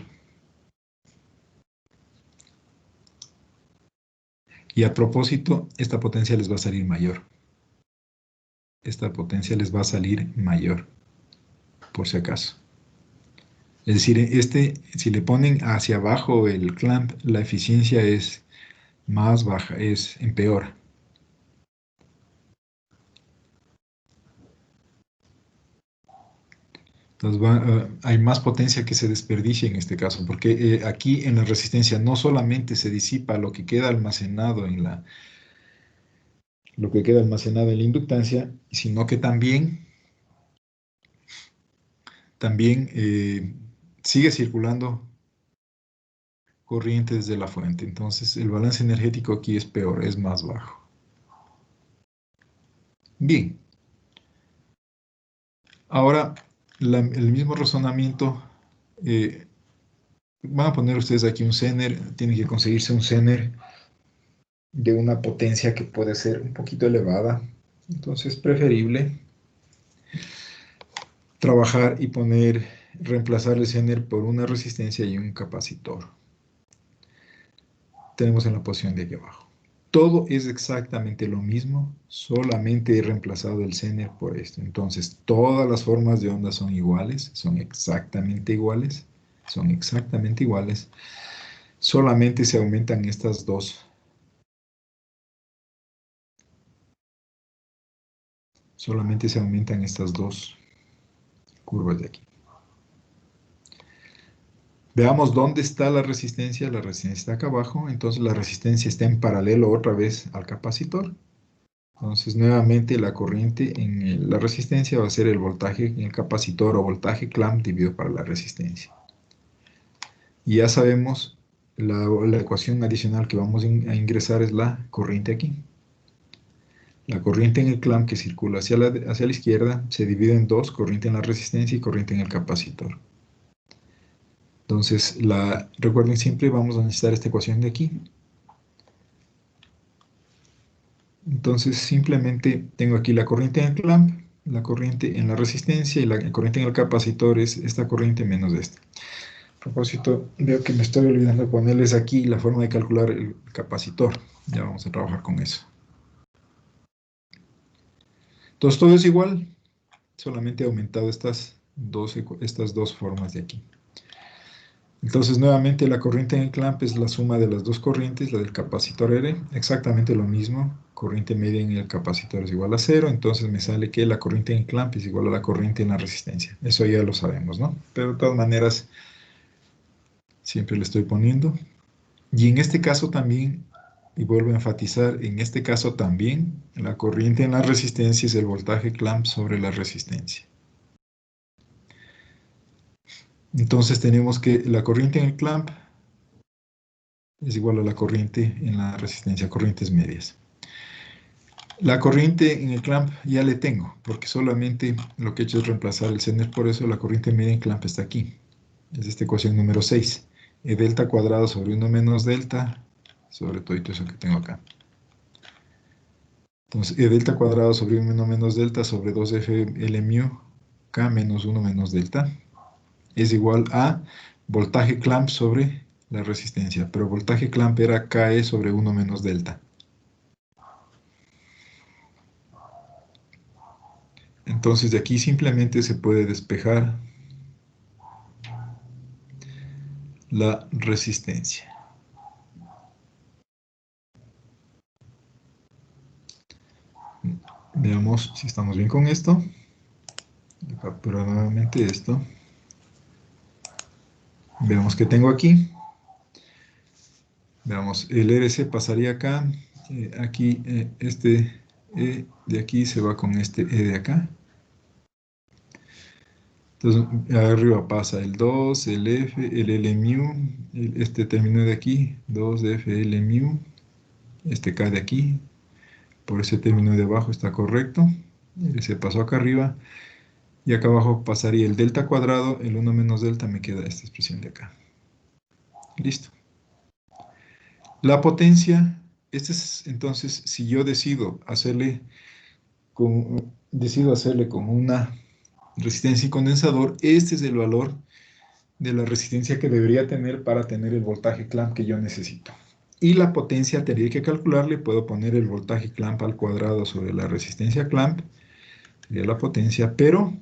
Y a propósito, esta potencia les va a salir mayor. Esta potencia les va a salir mayor, por si acaso. Es decir, si le ponen hacia abajo el clamp, la eficiencia es más baja, empeora. Entonces hay más potencia que se desperdicia en este caso, porque aquí en la resistencia no solamente se disipa lo que queda almacenado lo que queda almacenado en la inductancia, sino que también sigue circulando corriente desde la fuente. Entonces el balance energético aquí es peor, es más bajo. Bien, ahora el mismo razonamiento, eh, van a poner ustedes aquí un Zener, tienen que conseguirse un Zener de una potencia que puede ser un poquito elevada. Entonces es preferible trabajar y reemplazar el Zener por una resistencia y un capacitor. Tenemos en la posición de aquí abajo. Todo es exactamente lo mismo, solamente he reemplazado el Zener por esto. Entonces, todas las formas de onda son iguales, son exactamente iguales, solamente se aumentan estas dos. Solamente se aumentan estas dos curvas de aquí. Veamos dónde está la resistencia. La resistencia está acá abajo, entonces la resistencia está en paralelo otra vez al capacitor. Entonces, nuevamente la corriente en la resistencia va a ser el voltaje en el capacitor o voltaje clamp dividido para la resistencia. Y ya sabemos, la ecuación adicional que vamos a ingresar es la corriente aquí. La corriente en el clamp que circula hacia la izquierda se divide en dos, corriente en la resistencia y corriente en el capacitor. Entonces, recuerden siempre vamos a necesitar esta ecuación de aquí. Entonces, simplemente tengo aquí la corriente en el clamp, la corriente en la resistencia y la corriente en el capacitor es esta corriente menos esta. A propósito, veo que me estoy olvidando ponerles aquí la forma de calcular el capacitor. Ya vamos a trabajar con eso. Entonces, todo es igual, solamente he aumentado estas dos formas de aquí. Entonces, nuevamente, la corriente en el clamp es la suma de las dos corrientes, la del capacitor R, exactamente lo mismo. Corriente media en el capacitor es igual a 0, entonces me sale que la corriente en el clamp es igual a la corriente en la resistencia. Eso ya lo sabemos, ¿no? Pero de todas maneras, siempre le estoy poniendo. Y en este caso también, y vuelvo a enfatizar, en este caso también, la corriente en la resistencia es el voltaje clamp sobre la resistencia. Entonces tenemos que la corriente en el clamp es igual a la corriente en la resistencia, corrientes medias. La corriente en el clamp ya le tengo, porque solamente lo que he hecho es reemplazar el Zener, por eso la corriente media en clamp está aquí. Es esta ecuación número 6. E delta cuadrado sobre 1 menos delta sobre todo eso que tengo acá. Entonces, E delta cuadrado sobre 1 menos delta sobre 2F L mu K menos 1 menos delta es igual a voltaje clamp sobre la resistencia, pero voltaje clamp era KE sobre 1 menos delta. Entonces de aquí simplemente se puede despejar la resistencia. Veamos si estamos bien con esto. Voy a capturar nuevamente esto. Veamos qué tengo aquí. Veamos, el RC pasaría acá. Aquí, este E de aquí se va con este E de acá. Entonces, arriba pasa el 2, el F, el L mu, este término de aquí, 2F L mu, este K de aquí, por ese término de abajo está correcto. Se pasó acá arriba. Y acá abajo pasaría el delta cuadrado, el 1 menos delta, me queda esta expresión de acá. Listo. La potencia, este es entonces, si yo decido hacerle con una resistencia y condensador, este es el valor de la resistencia que debería tener para tener el voltaje clamp que yo necesito. Y la potencia tendría que calcularle, puedo poner el voltaje clamp al cuadrado sobre la resistencia clamp, sería la potencia, pero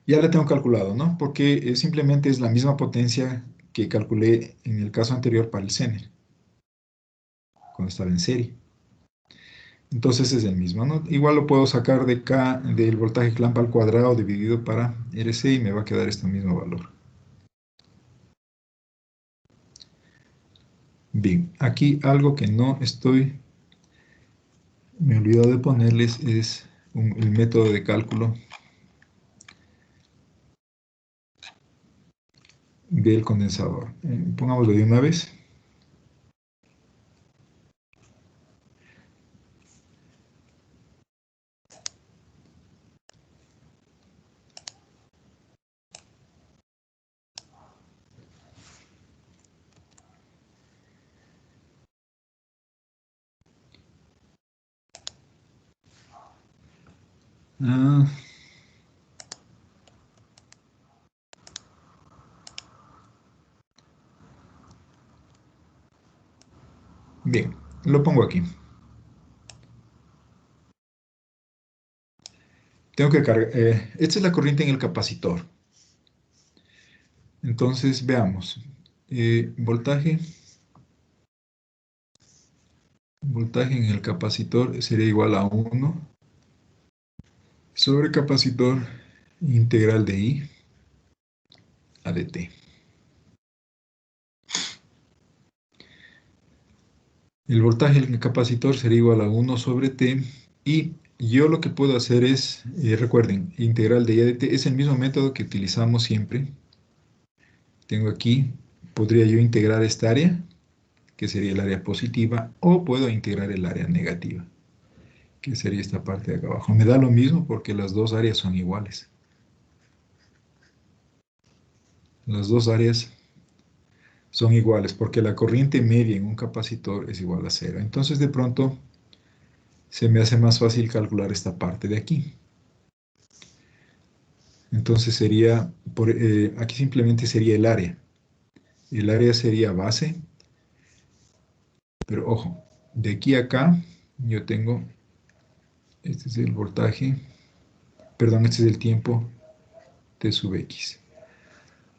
ya la tengo calculado, ¿no? Porque simplemente es la misma potencia que calculé en el caso anterior para el Zener, cuando estaba en serie. Entonces es el mismo, ¿no? Igual lo puedo sacar de K del voltaje clamp al cuadrado dividido para RC y me va a quedar este mismo valor. Bien, aquí algo que me he olvidado de ponerles es el método de cálculo del condensador. Pongámoslo de una vez. Ah, bien, lo pongo aquí. Tengo que cargar. Esta es la corriente en el capacitor. Entonces, veamos. Voltaje en el capacitor sería igual a 1 sobre capacitor integral de I a dt. El voltaje en el capacitor sería igual a 1 sobre T y yo lo que puedo hacer es, recuerden, integral de I a dt es el mismo método que utilizamos siempre. Tengo aquí, podría yo integrar esta área, que sería el área positiva, o puedo integrar el área negativa, que sería esta parte de acá abajo. Me da lo mismo porque las dos áreas son iguales. Las dos áreas son iguales porque la corriente media en un capacitor es igual a cero. Entonces de pronto se me hace más fácil calcular esta parte de aquí. Entonces sería, aquí simplemente sería el área. El área sería base, pero ojo, de aquí a acá yo tengo, este es el voltaje, perdón, este es el tiempo T sub X.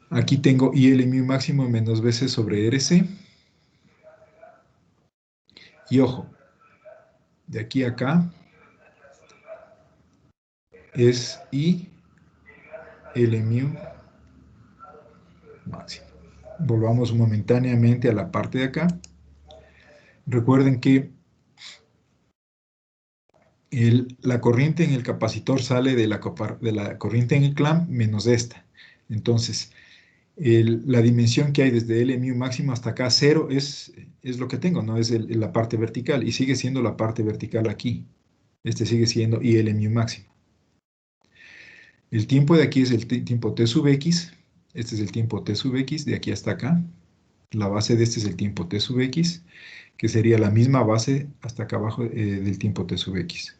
Aquí tengo IL mu máximo menos BC sobre RC. Y ojo, de aquí a acá es I L mu máximo. Volvamos momentáneamente a la parte de acá. Recuerden que la corriente en el capacitor sale de la corriente en el clamp menos esta. Entonces, la dimensión que hay desde L mu máximo hasta acá, 0, es lo que tengo, no es la parte vertical. Y sigue siendo la parte vertical aquí. Este sigue siendo IL mu máximo. El tiempo de aquí es el tiempo T sub X. Este es el tiempo T sub X de aquí hasta acá. La base de este es el tiempo T sub X, que sería la misma base hasta acá abajo del tiempo T sub X.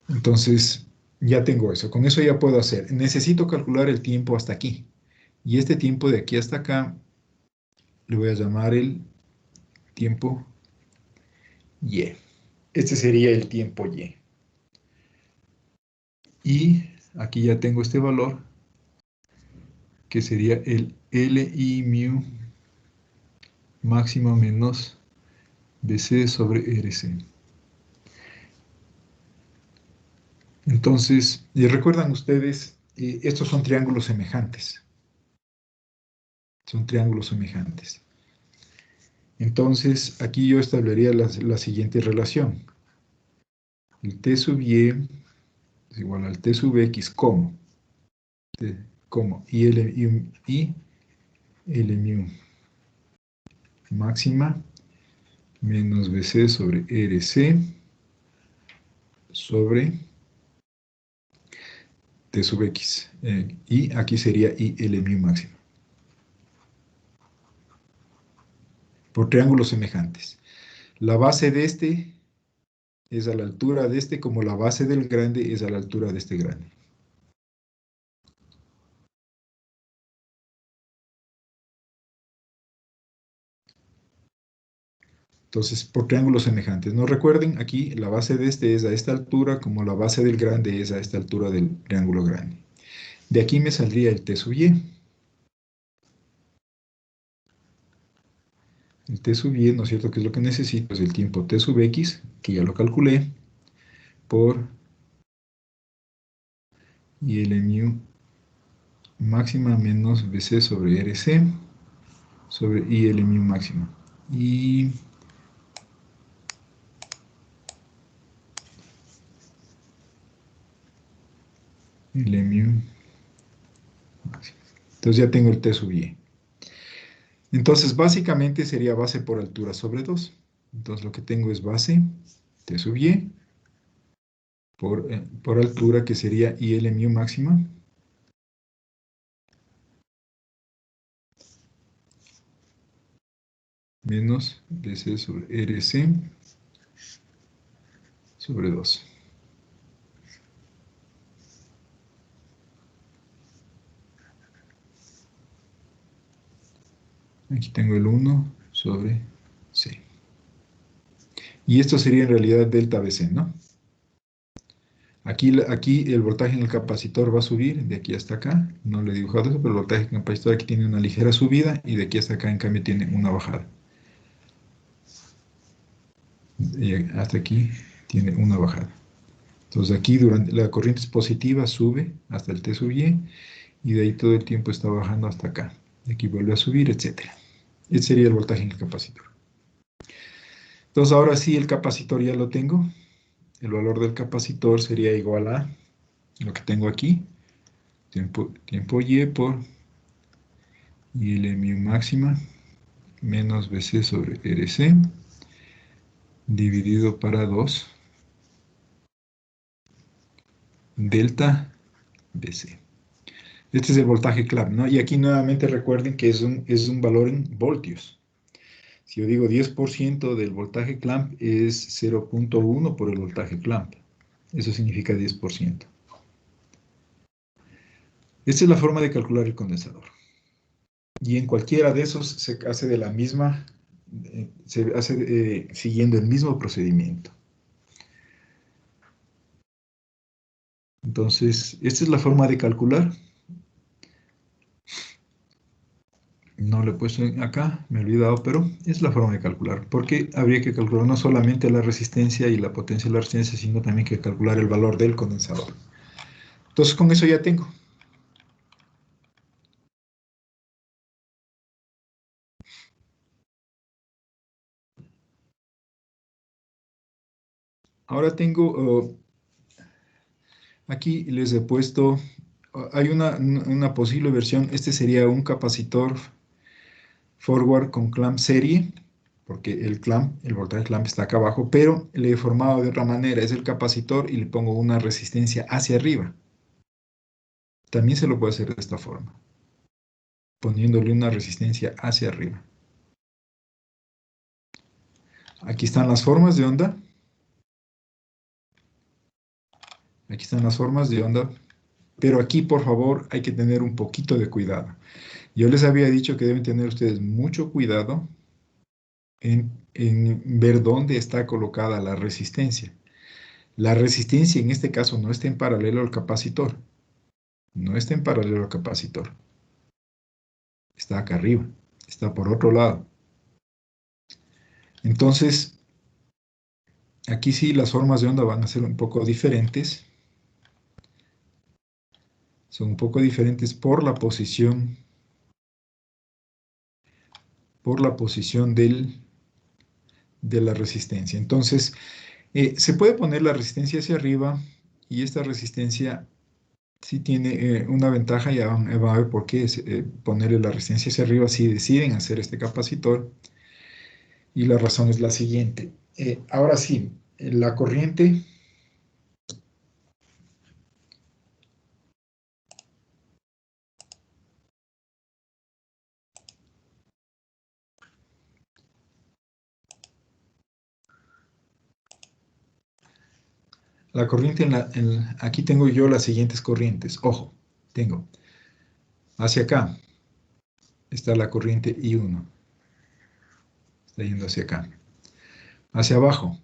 Entonces, ya tengo eso. Con eso ya puedo hacer. Necesito calcular el tiempo hasta aquí. Y este tiempo de aquí hasta acá le voy a llamar el tiempo Y. Este sería el tiempo Y. Y aquí ya tengo este valor, que sería el LI mu máximo menos BC sobre RC. Entonces, ¿y recuerdan ustedes estos son triángulos semejantes. Son triángulos semejantes. Entonces, aquí yo establecería la siguiente relación. El T sub Y es igual al T sub X como, y L mu máxima menos BC sobre RC sobre T sub X. Y aquí sería I L mu máxima. Por triángulos semejantes. La base de este es a la altura de este, como la base del grande es a la altura de este grande. Entonces, por triángulos semejantes. No recuerden, aquí la base de este es a esta altura, como la base del grande es a esta altura del triángulo grande. De aquí me saldría el T sub Y. El T sub Y, ¿no es cierto? ¿Qué es lo que necesito? Es el tiempo T sub X, que ya lo calculé, por IL mu máxima menos BC sobre RC sobre IL mu máxima. Y L mu máxima. Entonces ya tengo el T sub Y. Entonces, básicamente sería base por altura sobre 2. Entonces, lo que tengo es base T sub Y por altura, que sería IL mu máxima menos DC sobre RC sobre 2. Aquí tengo el 1 sobre C. Y esto sería en realidad delta BC, ¿no? Aquí el voltaje en el capacitor va a subir de aquí hasta acá. No le he dibujado eso, pero el voltaje en el capacitor aquí tiene una ligera subida y de aquí hasta acá, en cambio, tiene una bajada. Y hasta aquí tiene una bajada. Entonces aquí durante la corriente es positiva, sube hasta el T sub y de ahí todo el tiempo está bajando hasta acá. De aquí vuelve a subir, etc. Ese sería el voltaje en el capacitor. Entonces ahora sí el capacitor ya lo tengo. El valor del capacitor sería igual a lo que tengo aquí. Tiempo Y por IL mu máxima menos BC sobre RC dividido para 2 delta BC. Este es el voltaje clamp, ¿no? Y aquí nuevamente recuerden que es un valor en voltios. Si yo digo 10% del voltaje clamp es 0.1 por el voltaje clamp. Eso significa 10%. Esta es la forma de calcular el condensador. Y en cualquiera de esos se hace de la misma, se hace siguiendo el mismo procedimiento. Entonces, esta es la forma de calcular. No lo he puesto acá, me he olvidado, pero es la forma de calcular. Porque habría que calcular no solamente la resistencia y la potencia de la resistencia, sino también que calcular el valor del condensador. Entonces, con eso ya tengo. Ahora tengo, aquí les he puesto, hay una posible versión. Este sería un capacitor forward con clamp serie, porque el voltaje clamp está acá abajo, pero le he formado de otra manera. Es el capacitor y le pongo una resistencia hacia arriba. También se lo puede hacer de esta forma, poniéndole una resistencia hacia arriba. Aquí están las formas de onda. Aquí están las formas de onda. Pero aquí, por favor, hay que tener un poquito de cuidado. Yo les había dicho que deben tener ustedes mucho cuidado en ver dónde está colocada la resistencia. La resistencia en este caso no está en paralelo al capacitor. No está en paralelo al capacitor. Está acá arriba. Está por otro lado. Entonces, aquí sí las formas de onda van a ser un poco diferentes. Son un poco diferentes por la posición de la resistencia. Entonces, se puede poner la resistencia hacia arriba y esta resistencia sí tiene una ventaja, ya van a ver por qué ponerle la resistencia hacia arriba si deciden hacer este capacitor. Y la razón es la siguiente. Ahora sí, la corriente aquí tengo yo las siguientes corrientes. Ojo, tengo hacia acá está la corriente I1, está yendo hacia acá. Hacia abajo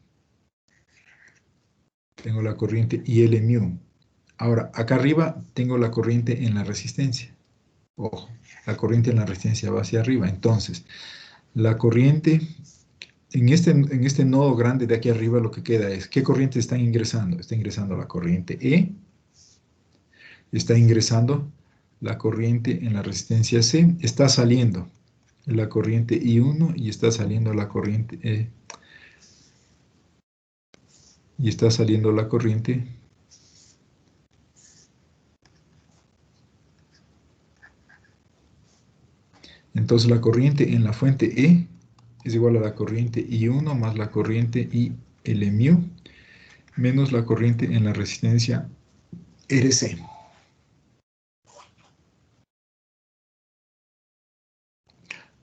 tengo la corriente IL mu. Ahora, acá arriba tengo la corriente en la resistencia. Ojo, la corriente en la resistencia va hacia arriba. Entonces, la corriente en este nodo grande de aquí arriba lo que queda es, ¿qué corriente están ingresando? Está ingresando la corriente E, está ingresando la corriente en la resistencia C, está saliendo la corriente I1 y está saliendo la corriente E, y está saliendo la corriente. Entonces la corriente en la fuente E es igual a la corriente I1 más la corriente IL mu menos la corriente en la resistencia RC.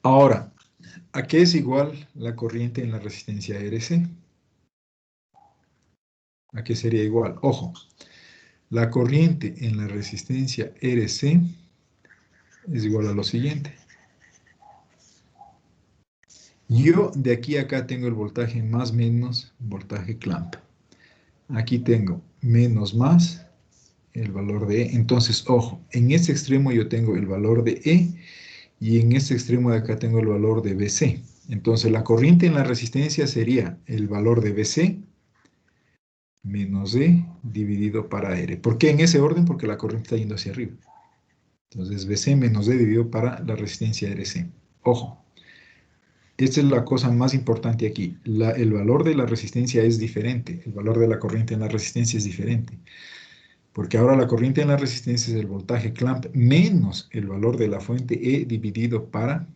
Ahora, ¿a qué es igual la corriente en la resistencia RC? ¿A qué sería igual? Ojo, la corriente en la resistencia RC es igual a lo siguiente. Yo de aquí a acá tengo el voltaje más menos voltaje clamp. Aquí tengo menos más el valor de E. Entonces, ojo, en este extremo yo tengo el valor de E y en este extremo de acá tengo el valor de BC. Entonces, la corriente en la resistencia sería el valor de BC menos E dividido para R. ¿Por qué en ese orden? Porque la corriente está yendo hacia arriba. Entonces, BC menos E dividido para la resistencia RC. Ojo, esta es la cosa más importante aquí. El valor de la resistencia es diferente. El valor de la corriente en la resistencia es diferente. Porque ahora la corriente en la resistencia es el voltaje clamp menos el valor de la fuente E dividido para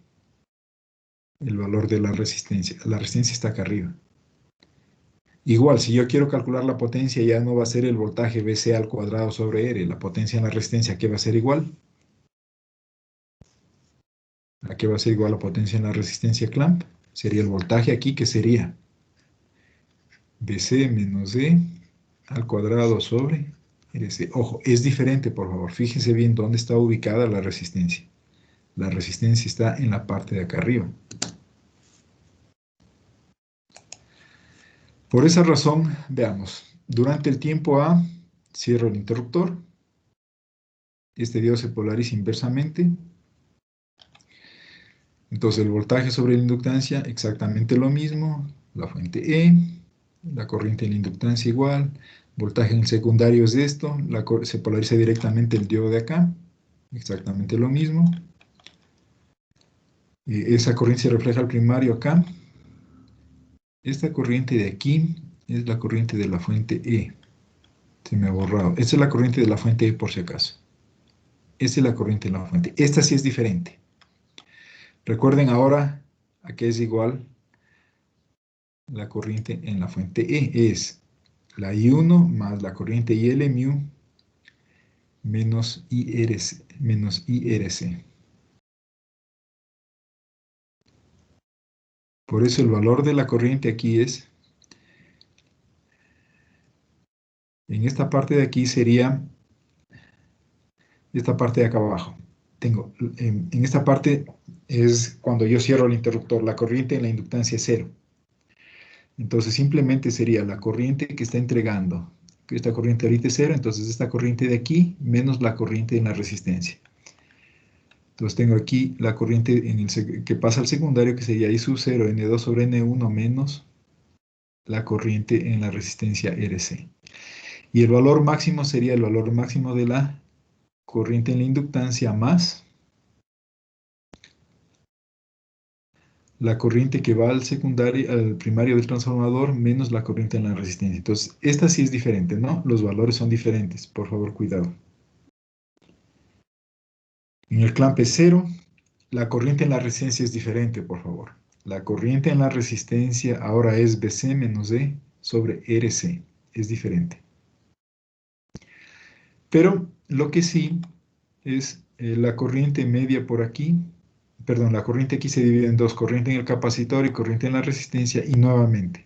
el valor de la resistencia. La resistencia está acá arriba. Igual, si yo quiero calcular la potencia, ya no va a ser el voltaje BC al cuadrado sobre R. La potencia en la resistencia, ¿qué va a ser igual? ¿A qué va a ser igual la potencia en la resistencia clamp? Sería el voltaje aquí, que sería BC menos E al cuadrado sobre RC. Ojo, es diferente, por favor. Fíjense bien dónde está ubicada la resistencia. La resistencia está en la parte de acá arriba. Por esa razón, veamos, durante el tiempo A, cierro el interruptor, este diodo se polariza inversamente, entonces el voltaje sobre la inductancia, exactamente lo mismo, la fuente E, la corriente en la inductancia igual, voltaje en el secundario es esto, se polariza directamente el diodo de acá, exactamente lo mismo, esa corriente se refleja al primario acá, esta corriente de aquí es la corriente de la fuente E. Se me ha borrado. Esta es la corriente de la fuente E por si acaso. Esta es la corriente de la fuente. Esta sí es diferente. Recuerden ahora a qué es igual la corriente en la fuente E. Es la I1 más la corriente IL mu menos IRC. Por eso el valor de la corriente aquí es, en esta parte de aquí sería esta parte de acá abajo. Tengo, en esta parte es cuando yo cierro el interruptor, la corriente en la inductancia es cero. Entonces simplemente sería la corriente que está entregando. Esta corriente ahorita es cero, entonces esta corriente de aquí menos la corriente en la resistencia. Entonces tengo aquí la corriente que pasa al secundario, que sería I sub 0, N2 sobre N1 menos la corriente en la resistencia RC. Y el valor máximo sería el valor máximo de la corriente en la inductancia más la corriente que va al secundario, al primario del transformador, menos la corriente en la resistencia. Entonces, esta sí es diferente, ¿no? Los valores son diferentes. Por favor, cuidado. En el clamp es 0. La corriente en la resistencia es diferente, por favor. La corriente en la resistencia ahora es BC menos E sobre RC. Es diferente. Pero lo que sí es la corriente media por aquí. Perdón, la corriente aquí se divide en dos. Corriente en el capacitor y corriente en la resistencia. Y nuevamente,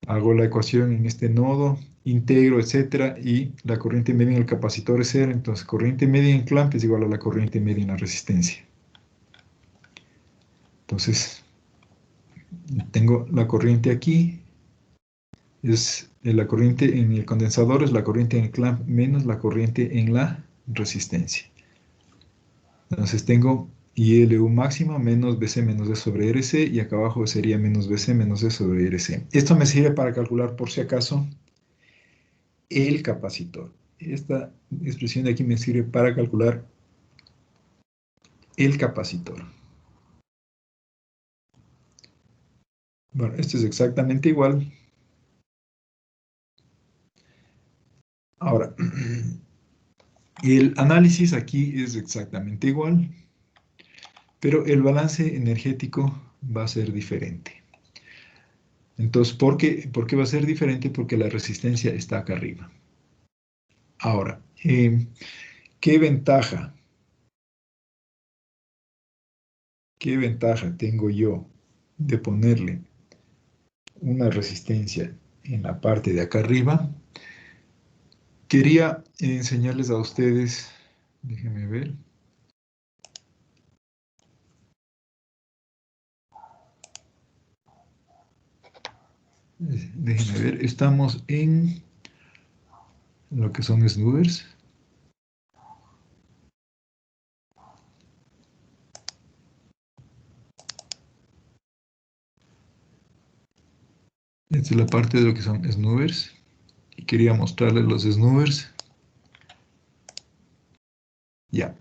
hago la ecuación en este nodo, integro, etcétera, y la corriente media en el capacitor es 0. Entonces, corriente media en clamp es igual a la corriente media en la resistencia. Entonces, tengo la corriente aquí, es la corriente en el condensador, es la corriente en el clamp menos la corriente en la resistencia. Entonces tengo ILU máxima menos BC menos D sobre RC y acá abajo sería menos BC menos D sobre RC. Esto me sirve para calcular por si acaso el capacitor. Esta expresión de aquí me sirve para calcular el capacitor. Bueno, esto es exactamente igual. Ahora, el análisis aquí es exactamente igual, pero el balance energético va a ser diferente. Entonces, ¿por qué va a ser diferente? Porque la resistencia está acá arriba. Ahora, ¿qué ventaja tengo yo de ponerle una resistencia en la parte de acá arriba? Quería enseñarles a ustedes, déjenme ver. Déjenme ver, estamos en lo que son snoobers. Esta es la parte de lo que son snoobers. Y quería mostrarles los snoobers. Ya.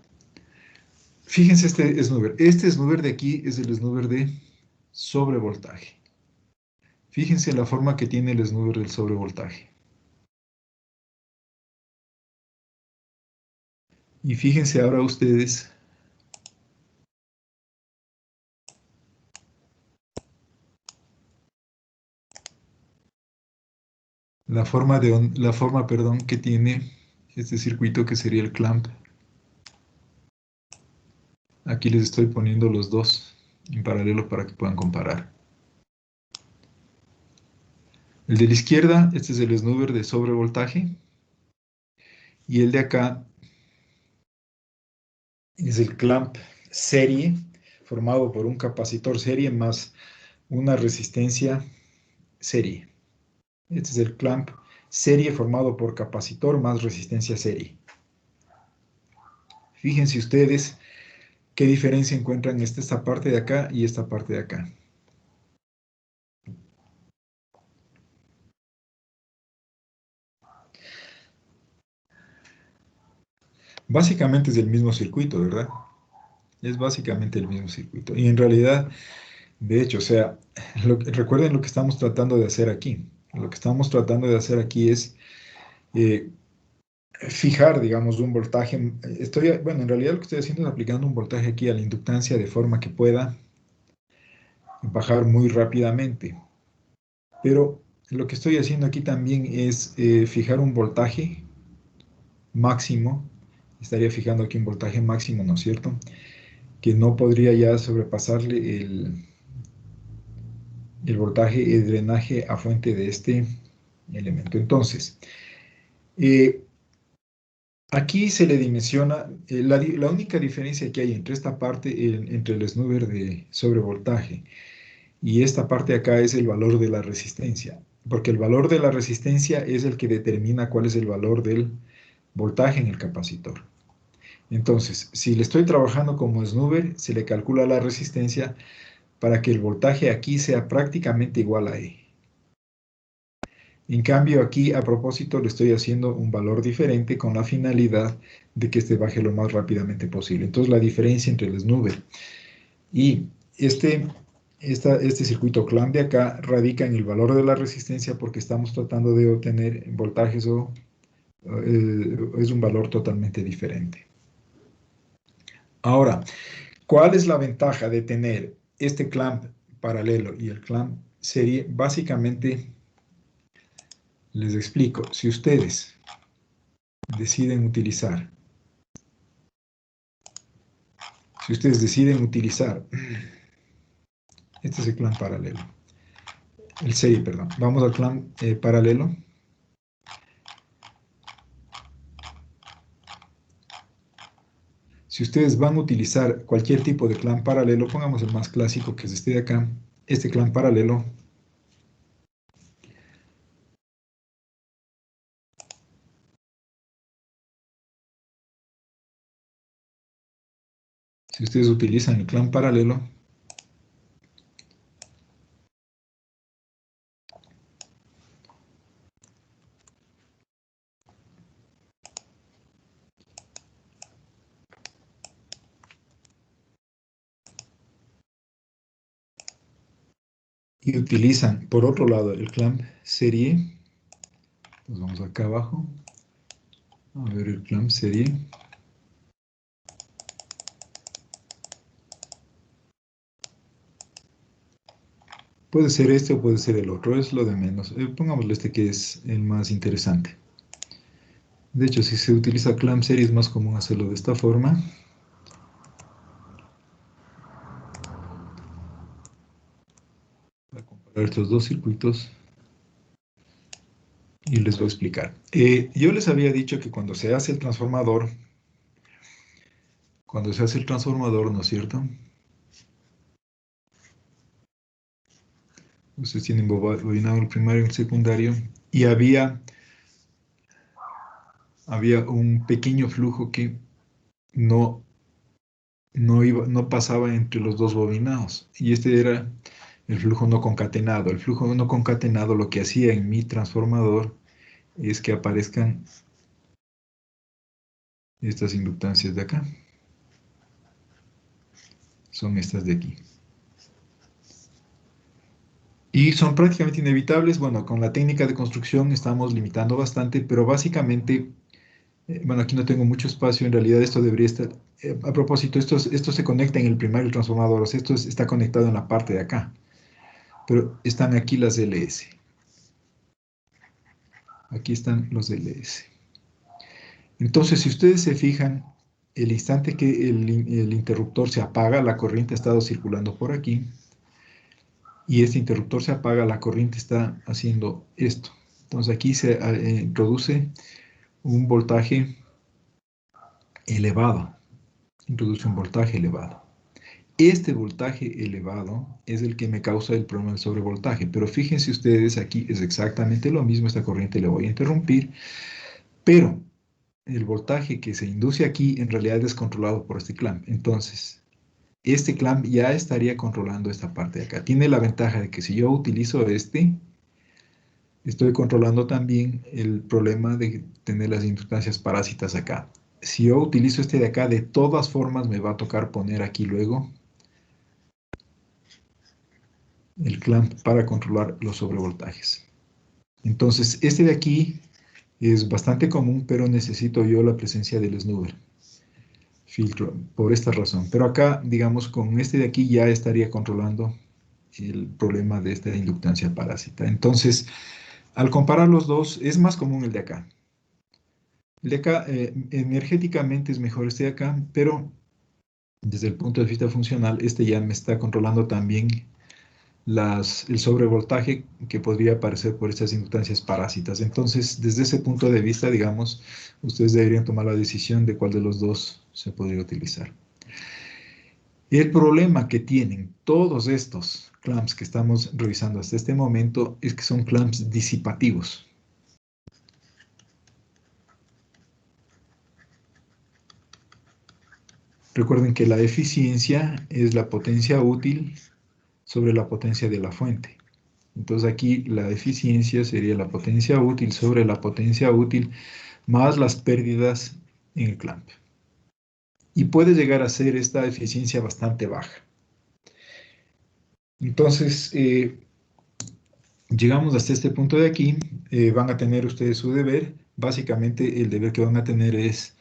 Fíjense este snoober. Este snoober de aquí es el snoober de sobrevoltaje. Fíjense la forma que tiene el snoober del sobrevoltaje. Y fíjense ahora ustedes perdón, que tiene este circuito que sería el clamp. Aquí les estoy poniendo los dos en paralelo para que puedan comparar. El de la izquierda, este es el snoober de sobrevoltaje. Y el de acá es el clamp serie, formado por un capacitor serie más una resistencia serie. Este es el clamp serie formado por capacitor más resistencia serie. Fíjense ustedes qué diferencia encuentran esta parte de acá y esta parte de acá. Básicamente es el mismo circuito, ¿verdad? Es básicamente el mismo circuito. Y en realidad, de hecho, o sea, recuerden lo que estamos tratando de hacer aquí. Lo que estamos tratando de hacer aquí es eh, fijar, digamos, un voltaje. Bueno, en realidad lo que estoy haciendo es aplicando un voltaje aquí a la inductancia de forma que pueda bajar muy rápidamente. Pero lo que estoy haciendo aquí también es fijar un voltaje máximo. Estaría fijando aquí un voltaje máximo, ¿no es cierto? Que no podría ya sobrepasarle el voltaje de drenaje a fuente de este elemento. Entonces, eh, aquí se le dimensiona, la única diferencia que hay entre esta parte, entre el snoober de sobrevoltaje y esta parte de acá es el valor de la resistencia, porque el valor de la resistencia es el que determina cuál es el valor del voltaje en el capacitor. Entonces, si le estoy trabajando como snoober, se le calcula la resistencia para que el voltaje aquí sea prácticamente igual a E. En cambio, aquí a propósito le estoy haciendo un valor diferente con la finalidad de que este baje lo más rápidamente posible. Entonces, la diferencia entre el snoover y este circuito clamp de acá radica en el valor de la resistencia porque estamos tratando de obtener voltajes o es un valor totalmente diferente. Ahora, ¿cuál es la ventaja de tener este clamp paralelo y el clamp serie? Básicamente, les explico. Si ustedes deciden utilizar, este es el clamp paralelo, el serie, perdón. Vamos al clamp paralelo. Si ustedes van a utilizar cualquier tipo de clamp paralelo, pongamos el más clásico que es este de acá, este clamp paralelo. Si ustedes utilizan el clamp paralelo, y utilizan por otro lado el clamp serie, pues vamos acá abajo, a ver el clamp serie. Puede ser este o puede ser el otro, es lo de menos. Pongámosle este que es el más interesante. De hecho, si se utiliza clamp serie es más común hacerlo de esta forma. Voy a comparar estos dos circuitos y les voy a explicar. Yo les había dicho que cuando se hace el transformador, ¿no es cierto? Ustedes tienen bobinado el primario y el secundario, y había un pequeño flujo que no, no pasaba entre los dos bobinados, y este era el flujo no concatenado. El flujo no concatenado lo que hacía en mi transformador es que aparezcan estas inductancias de acá. Son estas de aquí. Y son prácticamente inevitables. Bueno, con la técnica de construcción estamos limitando bastante, pero básicamente, bueno, aquí no tengo mucho espacio, en realidad esto debería estar, a propósito, esto se conecta en el primario transformador, o sea, está conectado en la parte de acá, pero están aquí las LS. Aquí están los LS. Entonces, si ustedes se fijan, el instante que el interruptor se apaga, la corriente ha estado circulando por aquí, y este interruptor se apaga, la corriente está haciendo esto. Entonces aquí se introduce un voltaje elevado. Introduce un voltaje elevado. Este voltaje elevado es el que me causa el problema del sobrevoltaje. Pero fíjense ustedes, aquí es exactamente lo mismo. Esta corriente le voy a interrumpir. Pero el voltaje que se induce aquí en realidad es controlado por este clamp. Entonces, este clamp ya estaría controlando esta parte de acá. Tiene la ventaja de que si yo utilizo este, estoy controlando también el problema de tener las inductancias parásitas acá. Si yo utilizo este de acá, de todas formas me va a tocar poner aquí luego el clamp para controlar los sobrevoltajes. Entonces, este de aquí es bastante común, pero necesito yo la presencia del snoover filtro por esta razón. Pero acá, digamos, con este de aquí ya estaría controlando el problema de esta inductancia parásita. Entonces, al comparar los dos, es más común el de acá. El de acá, energéticamente es mejor este de acá, pero desde el punto de vista funcional, este ya me está controlando también el sobrevoltaje que podría aparecer por estas inductancias parásitas. Entonces, desde ese punto de vista, digamos, ustedes deberían tomar la decisión de cuál de los dos se podría utilizar. El problema que tienen todos estos clamps que estamos revisando hasta este momento es que son clamps disipativos. Recuerden que la eficiencia es la potencia útil sobre la potencia de la fuente. Entonces aquí la eficiencia sería la potencia útil sobre la potencia útil más las pérdidas en el clamp. Y puede llegar a ser esta eficiencia bastante baja. Entonces, llegamos hasta este punto de aquí. Van a tener ustedes su deber. Básicamente, el deber que van a tener es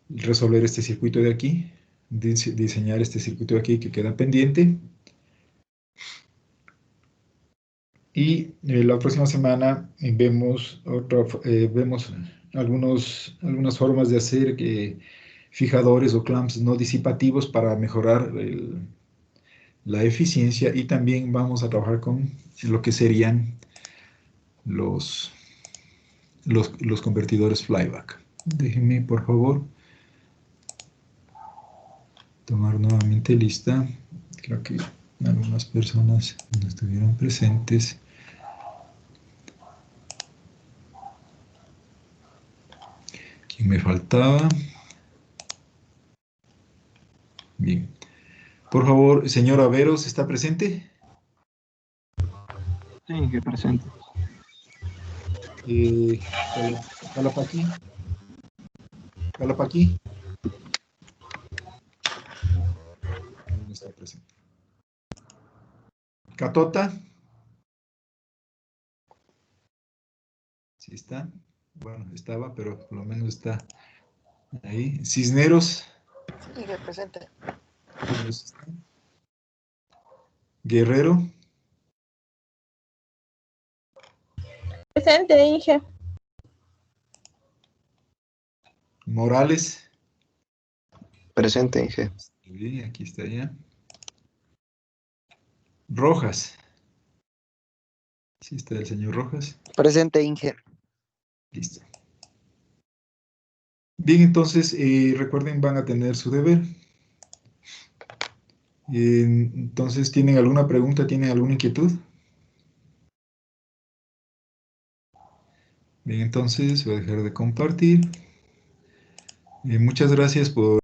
resolver este circuito de aquí, diseñar este circuito de aquí que queda pendiente. Y la próxima semana vemos algunas formas de hacer fijadores o clamps no disipativos para mejorar la eficiencia, y también vamos a trabajar con lo que serían los, los convertidores flyback. Déjenme, por favor, tomar nuevamente lista. Creo que algunas personas no estuvieron presentes. ¿Quién me faltaba? Bien. Por favor, señor Averos, ¿está presente? Sí, que presente. Calapaqui. Calapaqui. No está presente. Catota. Sí está. Bueno, estaba, pero por lo menos está ahí. Cisneros. Sí, que presente. Guerrero. Presente, Inge. Morales. Presente, Inge. Bien, aquí está ya. Rojas. Sí está el señor Rojas. Presente, Inge. Listo. Bien, entonces, recuerden, van a tener su deber. Entonces, ¿tienen alguna pregunta? ¿Tienen alguna inquietud? Bien, entonces voy a dejar de compartir. Muchas gracias por